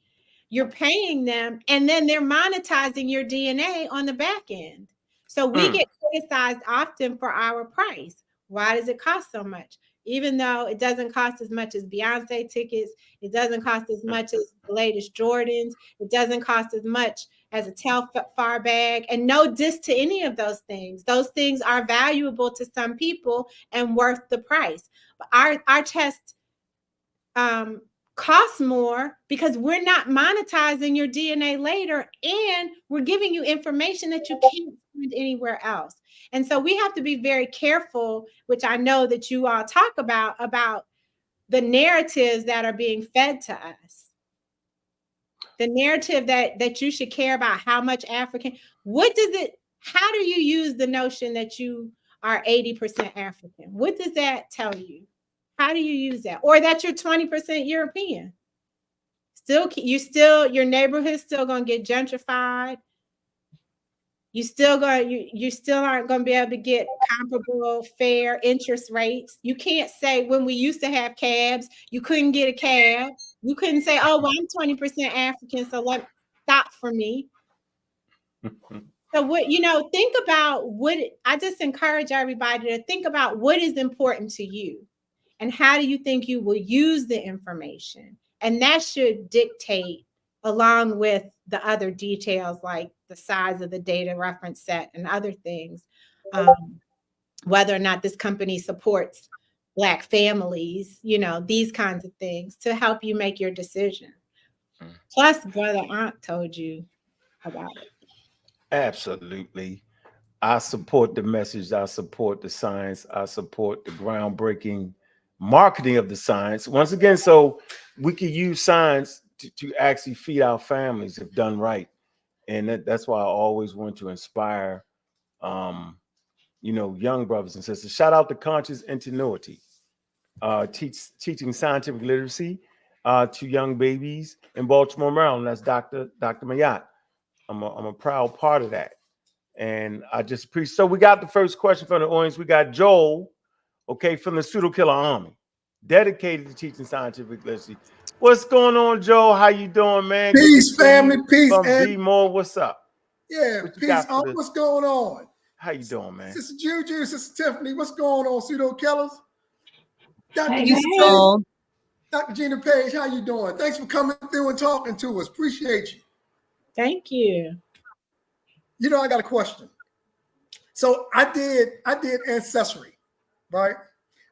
you're paying them, and then they're monetizing your DNA on the back end. So we get criticized often for our price. Why does it cost so much? Even though it doesn't cost as much as Beyonce tickets, it doesn't cost as much as the latest Jordans, it doesn't cost as much as a Telfar bag, and no diss to any of those things. Those things are valuable to some people and worth the price. But our test costs more because we're not monetizing your DNA later, and we're giving you information that you can't find anywhere else. And so we have to be very careful, which I know that you all talk about the narratives that are being fed to us. The narrative that you should care about how much African, how do you use the notion that you are 80% African? What does that tell you? How do you use that? Or that you're 20% European? Your neighborhood's still gonna get gentrified. You still aren't gonna be able to get comparable fair interest rates. You can't say, when we used to have cabs, you couldn't get a cab. You couldn't say, oh, well, I'm 20% African, so let stop for me. So think about I just encourage everybody to think about what is important to you and how do you think you will use the information. And that should dictate, along with the other details like the size of the data reference set and other things, whether or not this company supports Black families, these kinds of things to help you make your decision. Plus, Brother Aunt told you about it. Absolutely. I support the message. I support the science. I support the groundbreaking marketing of the science. Once again, so we can use science to actually feed our families if done right. And that's why I always want to inspire, young brothers and sisters. Shout out to Conscious Ingenuity, teaching scientific literacy to young babies in Baltimore, Maryland. That's Dr. Mayat. I'm a proud part of that. And I just appreciate. So we got the first question from the audience. We got Joel, from the Pseudo Killer Army, dedicated to teaching scientific literacy. What's going on, Joel? How you doing, man? Peace, family. Peace. From B More, what's up? Yeah, peace. What's going on? How you doing, man? Sister Juju, Sister Tiffany, what's going on, Pseudo Killers? Dr. Gina Paige, how you doing? Thanks for coming through and talking to us. Appreciate you. Thank you. I got a question. So I did ancestry, right?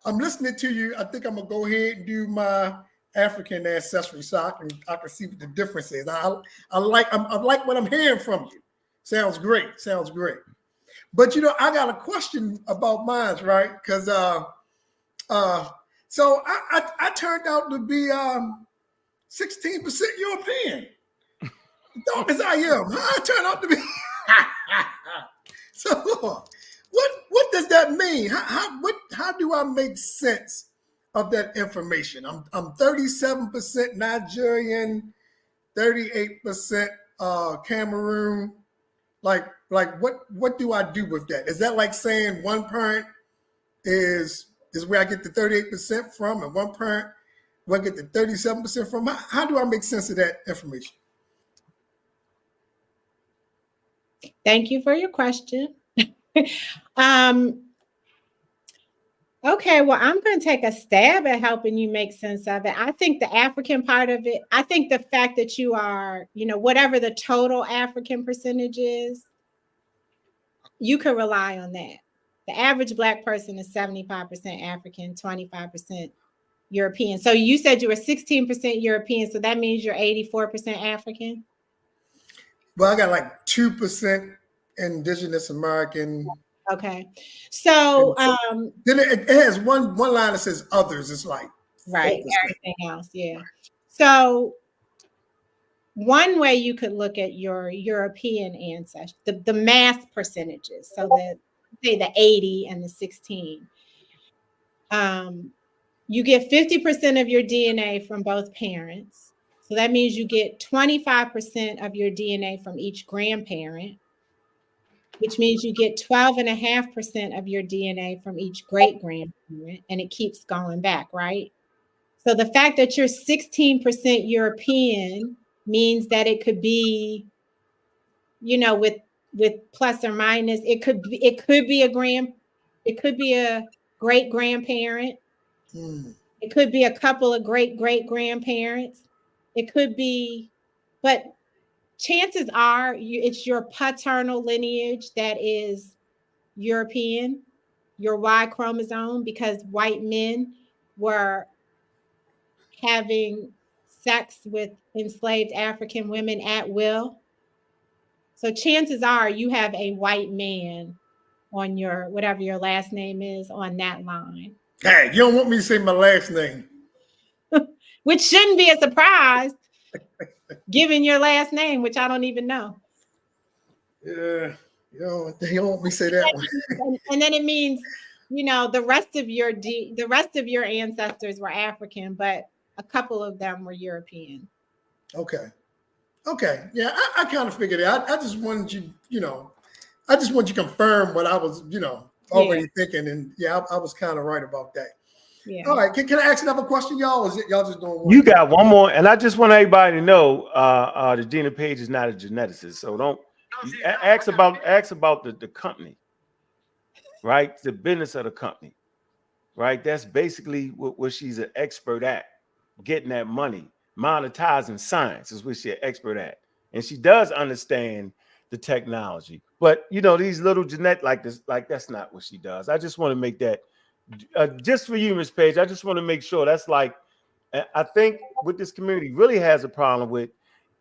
I'm listening to you. I think I'm gonna go ahead and do my African ancestry so I can see what the difference is. I like what I'm hearing from you. Sounds great. But I got a question about mine, right? Because so I turned out to be 16% European. Dark as I am, I turned out to be. So what does that mean? How do I make sense of that information? I'm 37% Nigerian, 38% Cameroon. Like what do I do with that? Is that like saying one parent is where I get the 38% from, and one parent where I get the 37% from? How do I make sense of that information? Thank you for your question. Okay, well, I'm going to take a stab at helping you make sense of it. I think the African part of it, I think the fact that you are, whatever the total African percentage is, you can rely on that. The average Black person is 75% African, 25% European. So you said you were 16% European, so that means you're 84% African? Well, I got like 2% Indigenous American. Okay. So then it has one line that says others. It's like right, everything else, yeah. So one way you could look at your European ancestry, the mass percentages, so say the 80 and the 16. You get 50% of your DNA from both parents. So that means you get 25% of your DNA from each grandparent, which means you get 12.5% of your DNA from each great-grandparent, and it keeps going back, right? So the fact that you're 16% European means that it could be, with plus or minus, it could be a great-grandparent. It could be a couple of great-great-grandparents. It could be, but chances are it's your paternal lineage that is European, your Y chromosome, because white men were having sex with enslaved African women at will. So chances are you have a white man on your, whatever your last name is, on that line. Hey, you don't want me to say my last name. Which shouldn't be a surprise, given your last name, which I don't even know. Yeah, you don't want me to say that one. And then it means, the rest of your ancestors were African, but a couple of them were European. Okay. Yeah, I kind of figured it out. I just wanted you, I just want you to confirm what I was, already thinking. And yeah, I was kind of right about that. Yeah. All right. Can I ask another question, y'all? Or is it y'all just doing one? You got one more, and I just want everybody to know that Gina Paige is not a geneticist. So don't ask about the company, right? The business of the company, right? That's basically what she's an expert at, getting that money, monetizing science is what she's an expert at. And she does understand the technology. But these little genetic that's not what she does. I just want to make that just for you, Ms. Paige. I just want to make sure that's I think what this community really has a problem with,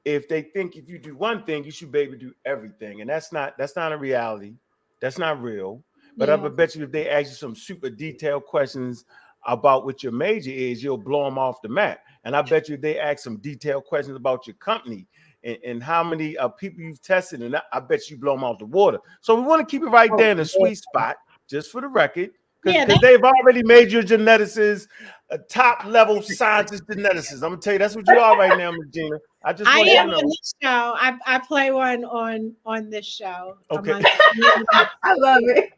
if they think if you do one thing, you should be able to do everything. And that's not a reality. That's not real. But I bet you if they ask you some super detailed questions about what your major is, you'll blow them off the map. And I bet you if they ask some detailed questions about your company and how many people you've tested, and I bet you blow them off the water. So we want to keep it right there in the sweet spot, just for the record. Because they've already made your geneticists a top level scientist geneticist. I'm gonna tell you that's what you are right now, Ms. Gina. I just want you to know. On this show. I play one on this show. Okay. I love it.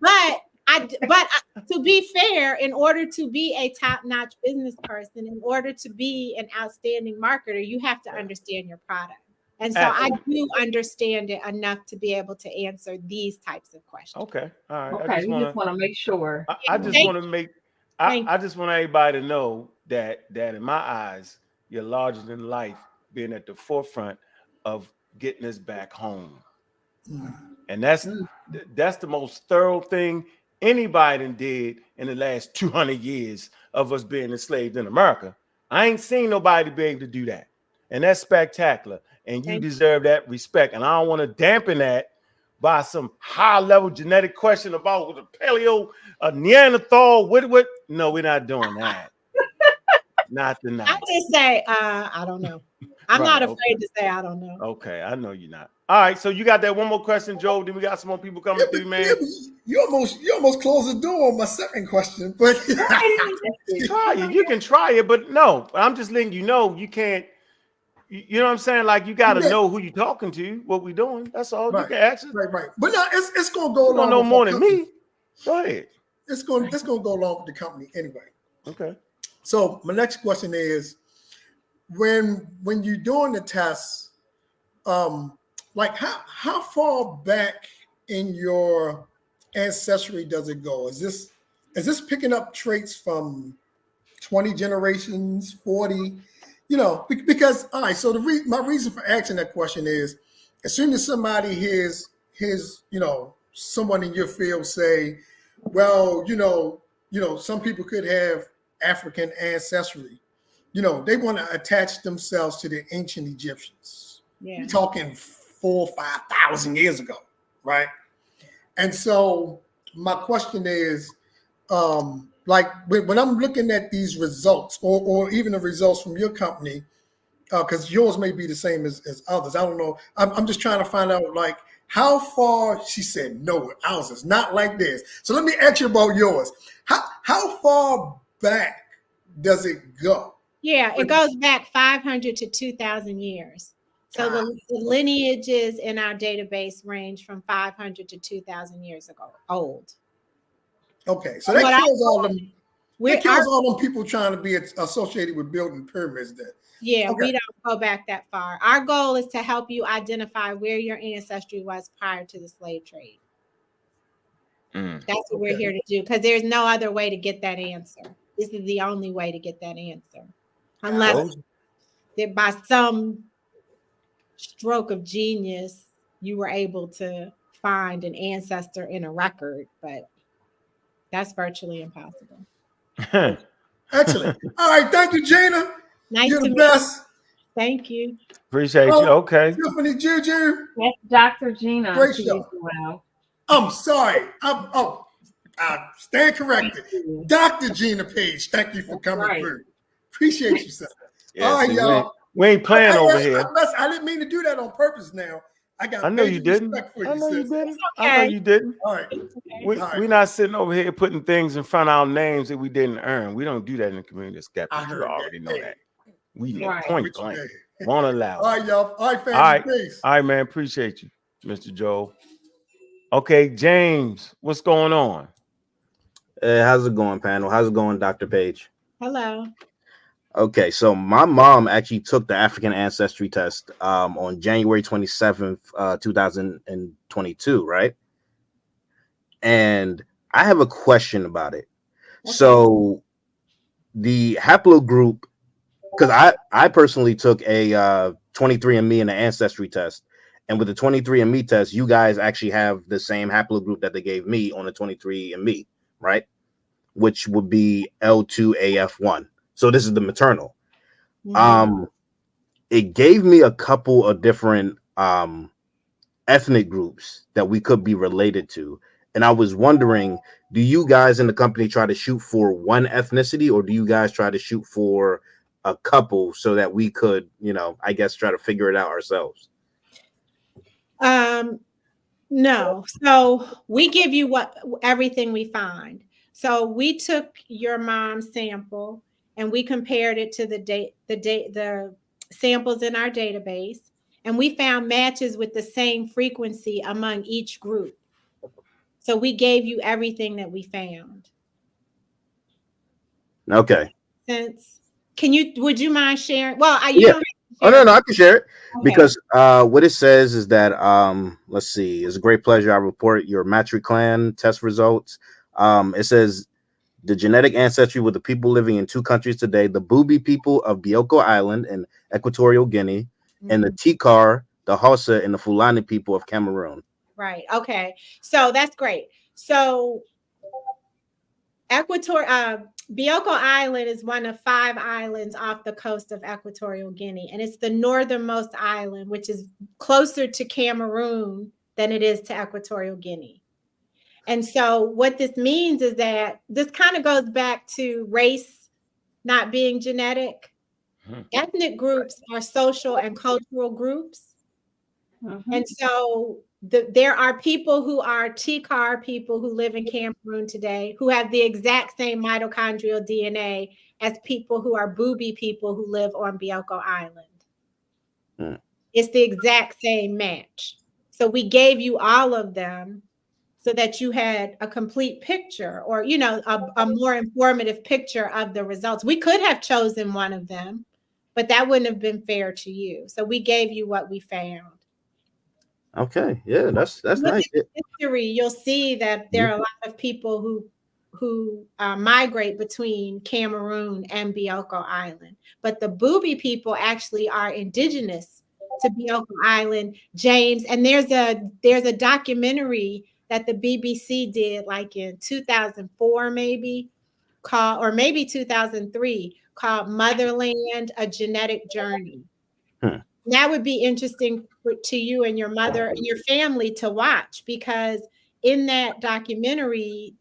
But to be fair, in order to be a top-notch business person, in order to be an outstanding marketer, you have to understand your product. And so I do understand it enough to be able to answer these types of questions. Okay. All right. Okay. You just want to make sure. I just want to make I just want everybody to know that in my eyes, you're larger than life, being at the forefront of getting us back home. And that's the most thorough thing anybody did in the last 200 years of us being enslaved in America. I ain't seen nobody be able to do that. And that's spectacular. And you deserve that respect. And I don't want to dampen that by some high-level genetic question about the paleo, Neanderthal, what? No, we're not doing that. Not tonight. I just say, I don't know. I'm not afraid to say I don't know. Okay, I know you're not. All right, so you got that one more question, Joe. Then we got some more people coming through, man. You almost closed the door on my second question, but try it. You can try it, but no. I'm just letting you know you can't. You know what I'm saying? Like you got to know who you're talking to, what we're doing. That's all. You can ask it. Right. But no, it's gonna go. You don't know more than me. Go ahead. It's gonna go along with the company anyway. Okay. So my next question is, when you're doing the tests, like how far back in your ancestry does it go? Is this picking up traits from 20 generations, 40? Because all right. So my reason for asking that question is, as soon as somebody hears someone in your field say, well, some people could have African ancestry. They want to attach themselves to the ancient Egyptians. Yeah. You're talking 4,000 or 5,000 years ago, right? And so my question is, like when I'm looking at these results, or even the results from your company, because yours may be the same as others. I don't know. I'm just trying to find out, like, how far. She said, no, ours is not like this. So let me ask you about yours. How far back does it go? Yeah, it goes back 500 to 2,000 years. So the lineages in our database range from 500 to 2,000 years ago old. Okay, so that kills all them. It kills all them people trying to be associated with building pyramids. Then. Yeah, we don't go back that far. Our goal is to help you identify where your ancestry was prior to the slave trade. That's what we're here to do, because there's no other way to get that answer. This is the only way to get that answer. Unless by some stroke of genius, you were able to find an ancestor in a record, but that's virtually impossible. Excellent. All right. Thank you, Gina. Nice You're to the meet you. best. Thank you. Appreciate you. Oh, Okay. Tiffany Juju. That's Dr. Gina Great to show. you as well. I'm sorry. I stand corrected. Dr. Gina Paige, thank you for That's coming right. through. Appreciate you, sir. Yeah, All right, see, y'all. we ain't playing over here. I didn't mean to do that on purpose now. I got I know major you didn't. respect for I you, know you sis. didn't. I know Okay. you didn't. All right. We're All right. not sitting over here putting things in front of our names that we didn't earn. We don't do that in the community of I skeptics. You heard already that. know Hey, that. We know Right. point what you blank. did. Won't allow All it. right, y'all. All right, family. All right. Peace. All right, man. Appreciate you, Mr. Joel. Okay, James, what's going on? Hey, how's it going, panel? How's it going, Dr. Paige? Hello. Okay, so my mom actually took the African ancestry test on January 27th, 2022, right? And I have a question about it. Okay. So the haplogroup, because I personally took a 23andMe and an ancestry test. And with the 23andMe test, you guys actually have the same haplogroup that they gave me on the 23andMe, right? Which would be L2AF1. So this is the maternal. Mhm. It gave me a couple of different ethnic groups that we could be related to. And I was wondering, do you guys in the company try to shoot for one ethnicity, or do you guys try to shoot for a couple so that we could, I guess, try to figure it out ourselves? No. So we give you everything we find. So we took your mom's sample and we compared it to the samples in our database, and we found matches with the same frequency among each group. So we gave you everything that we found. Okay. Would you mind sharing? Well, you Yeah. don't have to Oh, share. no, I can share it. Okay. Because what it says is that, let's see, it's a great pleasure. I report your Matri clan test results. It says the genetic ancestry with the people living in 2 countries today, the Bubi people of Bioko Island in Equatorial Guinea, and the Tikar, the Hausa, and the Fulani people of Cameroon. Right. Okay. So that's great. So Bioko Island is one of 5 islands off the coast of Equatorial Guinea, and it's the northernmost island, which is closer to Cameroon than it is to Equatorial Guinea. And so what this means is that this kind of goes back to race not being genetic. Ethnic groups are social and cultural groups. And so there are people who are Tikar people who live in Cameroon today who have the exact same mitochondrial DNA as people who are Bubi people who live on Bioko Island. It's the exact same match. So we gave you all of them so that you had a complete picture, or a more informative picture of the results. We could have chosen one of them, but that wouldn't have been fair to you. So we gave you what we found. Okay, yeah, that's nice. History, you'll see that there are a lot of people who migrate between Cameroon and Bioko Island, but the Bubi people actually are indigenous to Bioko Island, James. And there's a documentary that the BBC did, like in 2004, maybe or maybe 2003, called "Motherland: A Genetic Journey." That would be interesting to you and your mother and your family to watch, because in that documentary,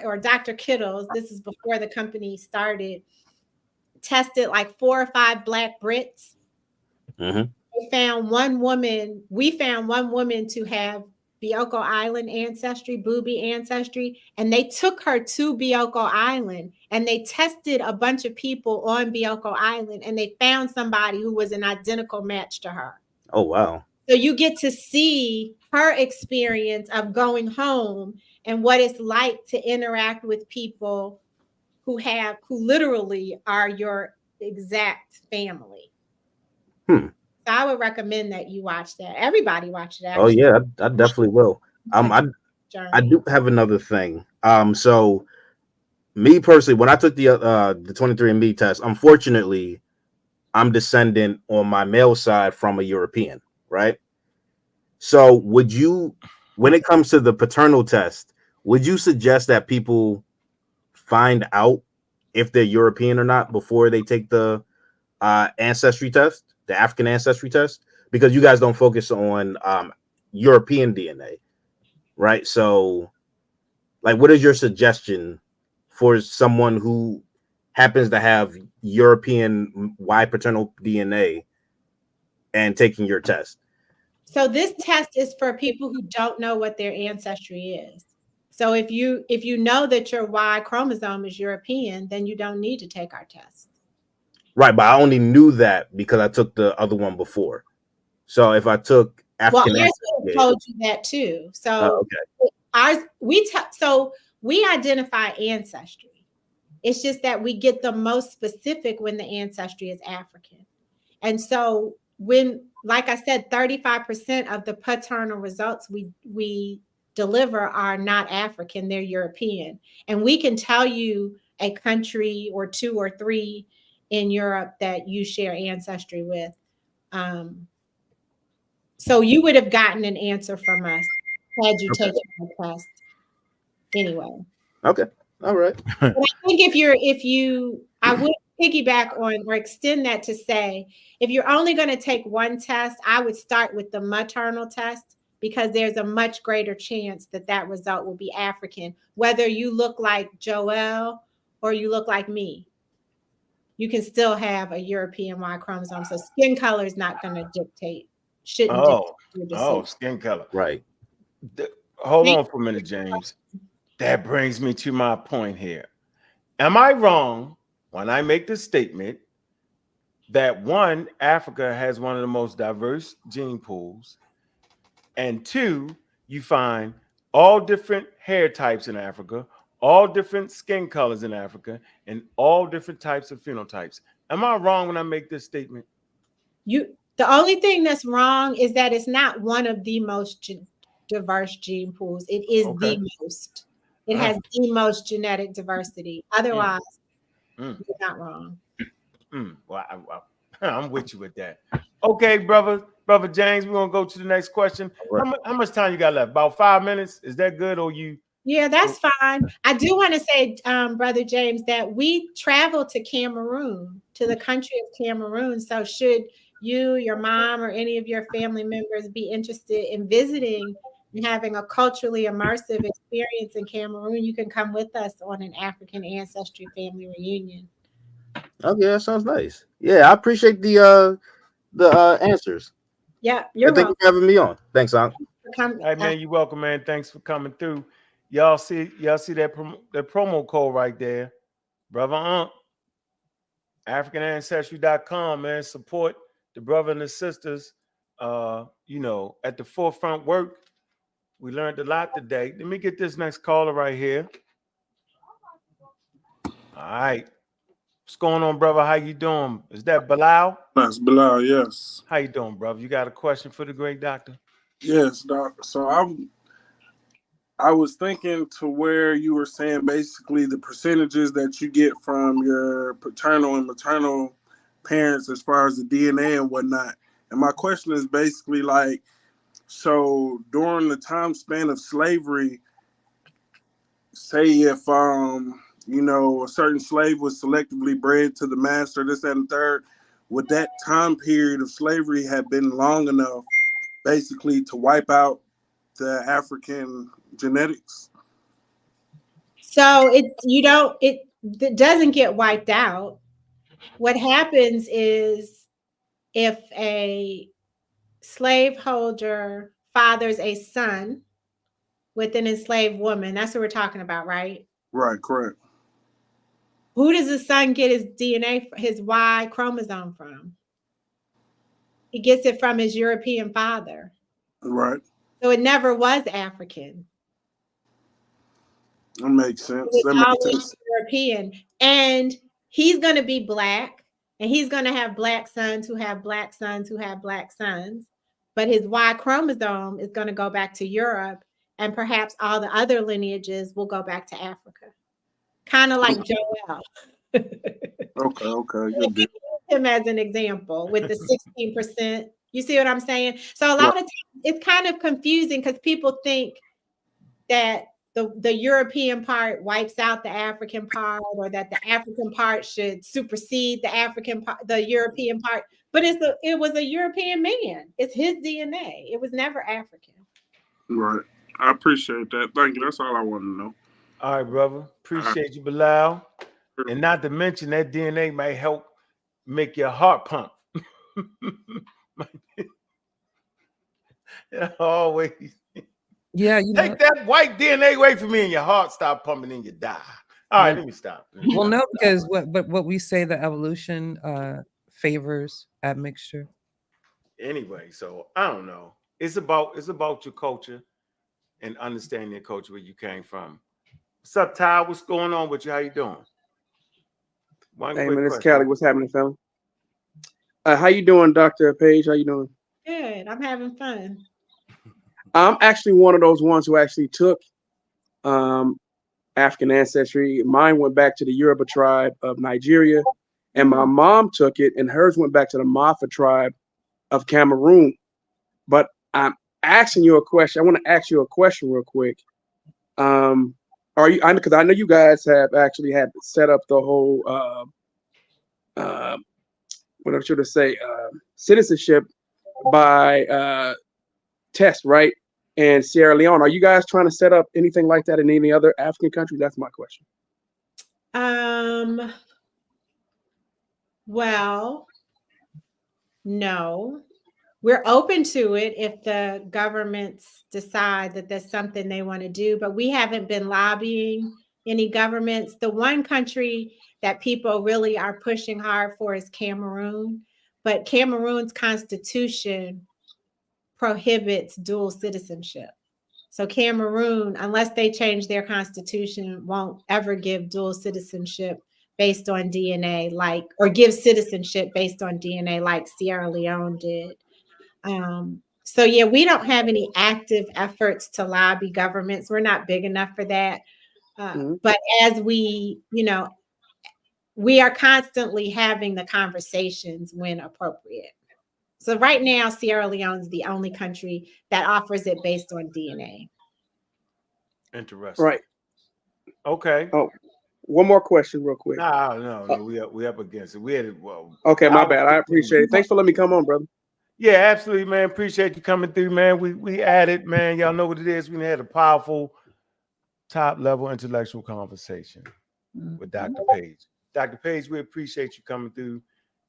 or Dr. Kittles, this is before the company started, tested like 4 or 5 Black Brits. We found one woman to have Bioko Island ancestry, Bubi ancestry, and they took her to Bioko Island and they tested a bunch of people on Bioko Island, and they found somebody who was an identical match to her. Oh, wow. So you get to see her experience of going home and what it's like to interact with people who literally are your exact family. So I would recommend that you watch that. Everybody watch it. Oh yeah, I definitely will. I do have another thing. So me personally, when I took the 23andMe test, unfortunately, I'm descendant on my male side from a European, right? So would you, when it comes to the paternal test, would you suggest that people find out if they're European or not before they take the ancestry test, the African ancestry test, because you guys don't focus on European DNA, right? So, like, what is your suggestion for someone who happens to have European Y paternal DNA and taking your test? So this test is for people who don't know what their ancestry is. So if you know that your Y chromosome is European, then you don't need to take our test. Right, but I only knew that because I took the other one before. So if I took African, well, I told you that too. So okay, we identify ancestry. It's just that we get the most specific when the ancestry is African. And so when, like I said, 35% of the paternal results we deliver are not African, they're European. And we can tell you a country or two or three in Europe that you share ancestry with. So you would have gotten an answer from us had you taken the test anyway. Okay. All right. But I think I would piggyback on or extend that to say, if you're only going to take one test, I would start with the maternal test because there's a much greater chance that that result will be African, whether you look like Joelle or you look like me. You can still have a European Y chromosome. So skin color is not going to dictate, shouldn't dictate your decision. Skin color. Right. Hold on for a minute, James. That brings me to my point here. Am I wrong when I make the statement that one, Africa has one of the most diverse gene pools, and two, you find all different hair types in Africa, all different skin colors in Africa, and all different types of phenotypes? Am I wrong when I make this statement? The only thing that's wrong is that it's not one of the most diverse gene pools. It is the most. It has the most genetic diversity. Otherwise, you're not wrong. Well, I'm with you with that. Okay, brother James, we're gonna go to the next question. Right. How much time you got left? About 5 minutes? Is that good, or you? Yeah, that's fine. I do want to say, Brother James, that we traveled to Cameroon, to the country of Cameroon. So should you, your mom, or any of your family members be interested in visiting and having a culturally immersive experience in Cameroon, you can come with us on an African ancestry family reunion. Okay, that sounds nice. Yeah, I appreciate the answers. Yeah, you're welcome. Thank you for having me on. Thanks, Ankh. Hey, man, you're welcome, man. Thanks for coming through. Y'all see that promo code right there, brother Ankh. AfricanAncestry.com, man. Support the brother and the sisters. At the forefront work. We learned a lot today. Let me get this next caller right here. All right. What's going on, brother? How you doing? Is that Bilal? That's Bilal, yes. How you doing, brother? You got a question for the great doctor? Yes, doc. So I was thinking to where you were saying basically the percentages that you get from your paternal and maternal parents as far as the DNA and whatnot. And my question is basically like, so during the time span of slavery, say if a certain slave was selectively bred to the master, this, that, and third, would that time period of slavery have been long enough basically to wipe out the African genetics? So it doesn't get wiped out. What happens is if a slaveholder fathers a son with an enslaved woman, that's what we're talking about, right? Right, correct. Who does the son get his DNA, his Y chromosome from? He gets it from his European father. Right. So it never was African. That makes sense. It was always European. And he's going to be Black, and he's going to have Black sons who have Black sons who have Black sons. But his Y chromosome is going to go back to Europe, and perhaps all the other lineages will go back to Africa. Kind of like Joelle. Okay. Him as an example with the 16%. You see what I'm saying? So a lot of times it's kind of confusing because people think that the European part wipes out the African part, or that the African part should supersede the African part, the European part. But it was a European man. It's his DNA. It was never African. Right. I appreciate that. Thank you. That's all I want to know. All right, brother. Appreciate you, Bilal. And not to mention that DNA might help make your heart pump. Always. Yeah, Take that white DNA away from me and your heart stop pumping and you die. All right, let me stop. Well, no, because what we say, the evolution favors admixture. Anyway, so I don't know. It's about your culture and understanding your culture, where you came from. What's up, Ty? What's going on with you? How you doing? Hey, man, it's Callie. What's happening, fella? How you doing, Dr. Paige? How you doing? Good. I'm having fun. I'm actually one of those ones who actually took African ancestry. Mine went back to the Yoruba tribe of Nigeria, and my mom took it, and hers went back to the Mafa tribe of Cameroon. But I'm asking you a question. I want to ask you a question real quick. Are you? Because I know you guys have actually had set up the whole what I should say, citizenship by test, right? And Sierra Leone. Are you guys trying to set up anything like that in any other African country? That's my question. Well, no. We're open to it if the governments decide that that's something they want to do, but we haven't been lobbying any governments. The one country that people really are pushing hard for is Cameroon, but Cameroon's constitution prohibits dual citizenship. So Cameroon, unless they change their constitution, won't ever give dual citizenship based on DNA, or give citizenship based on DNA like Sierra Leone did. So yeah, we don't have any active efforts to lobby governments. We're not big enough for that. But as we are constantly having the conversations when appropriate. So right now, Sierra Leone is the only country that offers it based on DNA. Interesting. Right. Okay. Oh, one more question real quick. No. We up against it. We had it. Well. Okay, my bad. I appreciate it. Thanks for letting me come on, brother. Yeah, absolutely, man. Appreciate you coming through, man. We at it, man. Y'all know what it is. We had a powerful, top-level intellectual conversation with Dr. Paige. Dr. Paige, we appreciate you coming through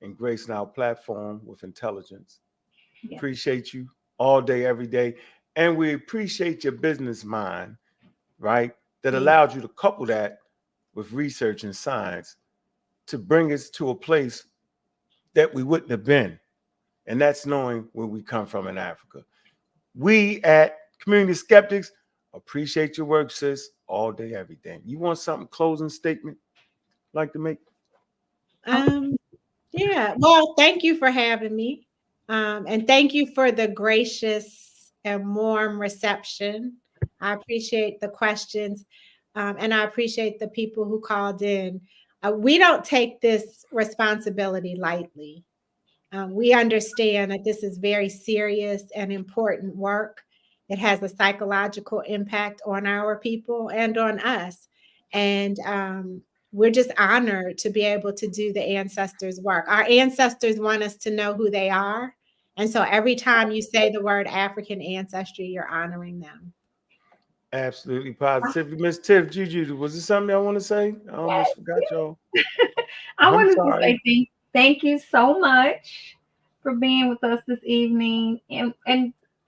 and gracing our platform with intelligence. Yeah. Appreciate you all day, every day. And we appreciate your business mind, right? That allowed you to couple that with research and science to bring us to a place that we wouldn't have been. And that's knowing where we come from in Africa. We at Community Skeptics appreciate your work, sis, all day, every day. You want something closing statement like to make? Yeah. Well, thank you for having me. And thank you for the gracious and warm reception. I appreciate the questions. And I appreciate the people who called in. We don't take this responsibility lightly. We understand that this is very serious and important work. It has a psychological impact on our people and on us. And we're just honored to be able to do the ancestors' work. Our ancestors want us to know who they are. And so every time you say the word African ancestry, you're honoring them. Absolutely, positively. Miss Tiff, Juju, was there something I want to say? I almost forgot y'all. I wanted to say thank you so much for being with us this evening. And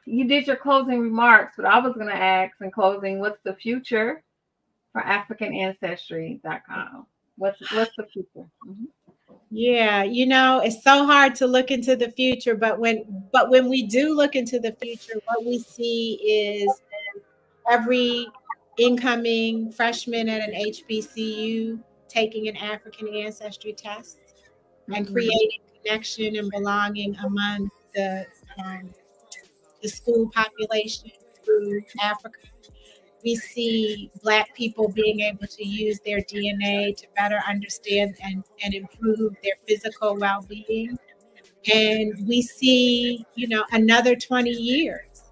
you did your closing remarks, but I was going to ask in closing, what's the future for AfricanAncestry.com? What's the future? Mm-hmm. Yeah, it's so hard to look into the future, but when we do look into the future, what we see is every incoming freshman at an HBCU taking an African ancestry test and creating connection and belonging among the school population through Africa. We see Black people being able to use their DNA to better understand and improve their physical well-being. And we see, another 20 years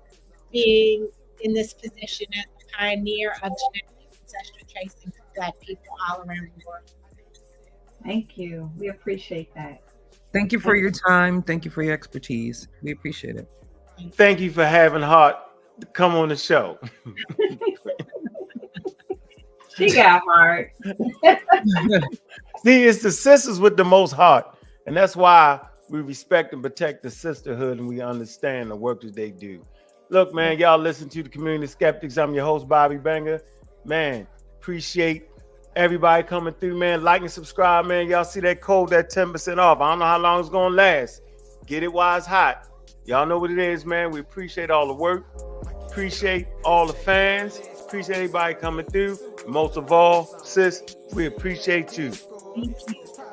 being in this position as a pioneer of genetic ancestry tracing for Black people all around the world. Thank you. We appreciate that. Thank you for your time. Thank you for your expertise. We appreciate it. Thank you for having heart to come on the show. She got heart. See, it's the sisters with the most heart. And that's why we respect and protect the sisterhood and we understand the work that they do. Look, man, y'all listen to the Community Skeptics. I'm your host, Bobby Banger. Man, appreciate everybody coming through, man. Like and subscribe, man. Y'all see that code, that 10% off. I don't know how long it's going to last. Get it while it's hot. Y'all know what it is, man. We appreciate all the work. Appreciate all the fans. Appreciate everybody coming through. Most of all, sis, we appreciate you. Thank you.